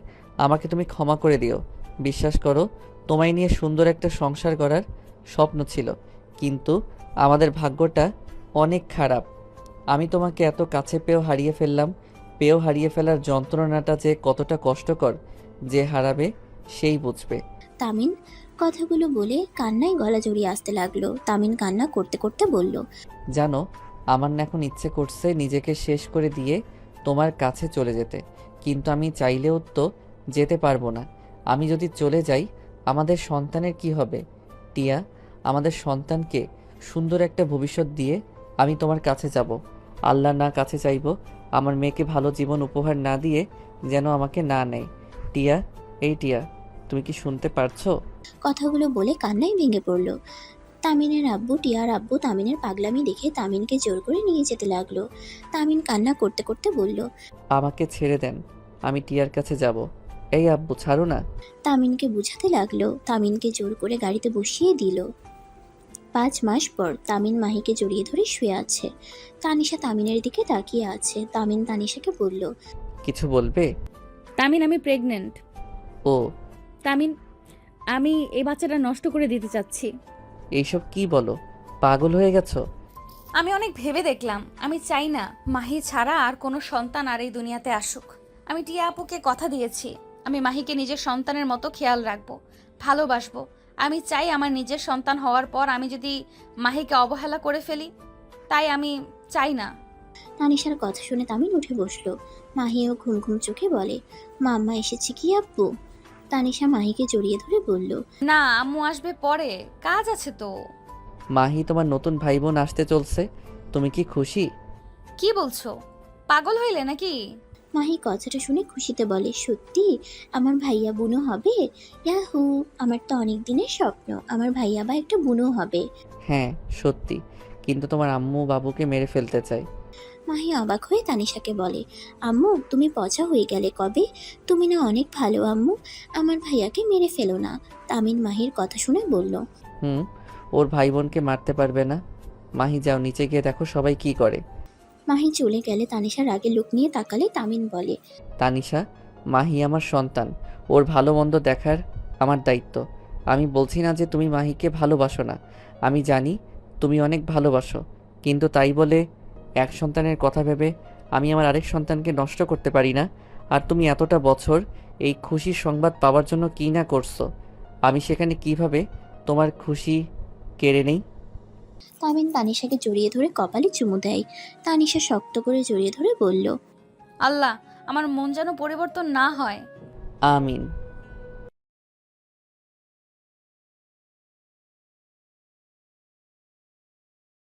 আমাকে তুমি ক্ষমা করে দিও। বিশ্বাস করো, তোমায় নিয়ে সুন্দর একটা সংসার করার স্বপ্ন ছিল, কিন্তু আমাদের ভাগ্যটা অনেক খারাপ। আমি তোমাকে এত কাছে পেয়েও হারিয়ে ফেললাম। পেয়েও হারিয়ে ফেলার যন্ত্রণাটা যে কতটা কষ্টকর, যে হারাবে সেই বুঝবে। তামিন কথাগুলো বলে কান্নায় গলা জড়িয়ে আসতে লাগলো। তামিন কান্না করতে করতে বলল, জানো, আমার না এখন ইচ্ছে করছে নিজেকে শেষ করে দিয়ে তোমার কাছে চলে যেতে, কিন্তু আমি চাইলেও তো যেতে পারবো না। আমি যদি চলে যাই, আমাদের সন্তানের কি হবে? টিয়া, আমাদের সন্তানকে সুন্দর একটা ভবিষ্যৎ দিয়ে আমি তোমার কাছে যাব। আল্লাহ না কাছে চাইব আমার মেয়েকে ভালো জীবন উপহার না দিয়ে যেন আমাকে না নেয়। টিয়া, এই টিয়া, তুমি কি শুনতে পারছো? কথাগুলো বলে কান্নায় ভেঙে পড়ল। তামিনের আব্বু টিয়ার আব্বু তামিনের পাগলামি দেখে তামিনকে জোর করে নিয়ে যেতে লাগলো। তামিন কান্না করতে করতে বলল, আমাকে ছেড়ে দেন, আমি টিয়ার কাছে যাব। এই আব্বু, ছাড়ো না। তামিনকে বুঝাতে লাগলো। তামিনকে জোর করে গাড়িতে বসিয়ে দিল। 5 মাস পর তামিন মাহিকে জড়িয়ে ধরে শুয়ে আছে। তানিশা তামিনের দিকে তাকিয়ে আছে। তামিন তানিশাকে বলল, কিছু বলবে? তামিন, আমি প্রেগনেন্ট। ও, তামিন, আমি এই বাচ্চাটা নষ্ট করে দিতে চাচ্ছি। এইসব কি বলো? পাগল হয়ে গেছো? আমি অনেক ভেবে দেখলাম, আমি চাই না মাহি ছাড়া আর কোনো সন্তান আর এই দুনিয়াতে আসুক। আমি টিয়া আপুকে কথা দিয়েছি, আমি মাহিকে নিজের সন্তানের মতো খেয়াল রাখবো, ভালোবাসবো। আমি চাই আমার নিজের সন্তান হওয়ার পর আমি যদি মাহিকে অবহেলা করে ফেলি, তাই আমি চাই না। তানিশার কথা শুনে তামিন উঠে বসলো। মাহিও ঘুম ঘুম চোখে বলে, মাম্মা এসেছে কি আব্বু? তানিশা মাহিকে জড়িয়ে ধরে বলল, না, আম্মু আসবে পরে, কাজ আছে তো। মাহি, তোমার নতুন ভাই বোন আসতে চলছে, তুমি কি খুশি? কি বলছো? পাগল হইলে নাকি? মাহি কথাটা শুনে খুশিতে বলে, সত্যি আমার ভাইয়া বুনো হবে? ইয়াহু, আমার তো অনেক দিনের স্বপ্ন আমার ভাইয়া বা একটা বুনো হবে। হ্যাঁ সত্যি, কিন্তু তোমার আম্মু বাবুকে মেরে ফেলতে চায়। মাহি অবাক হয়ে তানিশাকে বলে, আম্মু তুমি পচা হয়ে গেলে কবে? তুমি না অনেক ভালো আম্মু, আমার ভাইয়াকে মেরে ফেলো না। তামিন মাহির কথা শুনে বলল, ওর ভাই বোনকে মারতে পারবে না। মাহি, যাও নিচে গিয়ে দেখো সবাই কি করে। মাহি চলে গেলে তানিশার আগে লুক নিয়ে তাকালে তামিন বলে, তানিশা, মাহি আমার সন্তান, ওর ভালো মন্দ দেখার আমার দায়িত্ব। আমি বলছি না যে তুমি মাহিকে ভালোবাসো না, আমি জানি তুমি অনেক ভালোবাসো, কিন্তু তাই বলে এক সন্তানের কথা ভেবে আমি আমার আরেক সন্তানকে নষ্ট করতে পারি না। আর তুমি এতটা বছর এই খুশির সংবাদ পাওয়ার জন্য কী না করছো, আমি সেখানে কিভাবে তোমার খুশি কেড়ে নেই? তামিন তানিশাকে জড়িয়ে ধরে কপালে চুমু দেয়। তানিশা শক্ত করে জড়িয়ে ধরে বলল, আল্লাহ, আমার মন যেন পরিবর্তন না হয়। আমিন।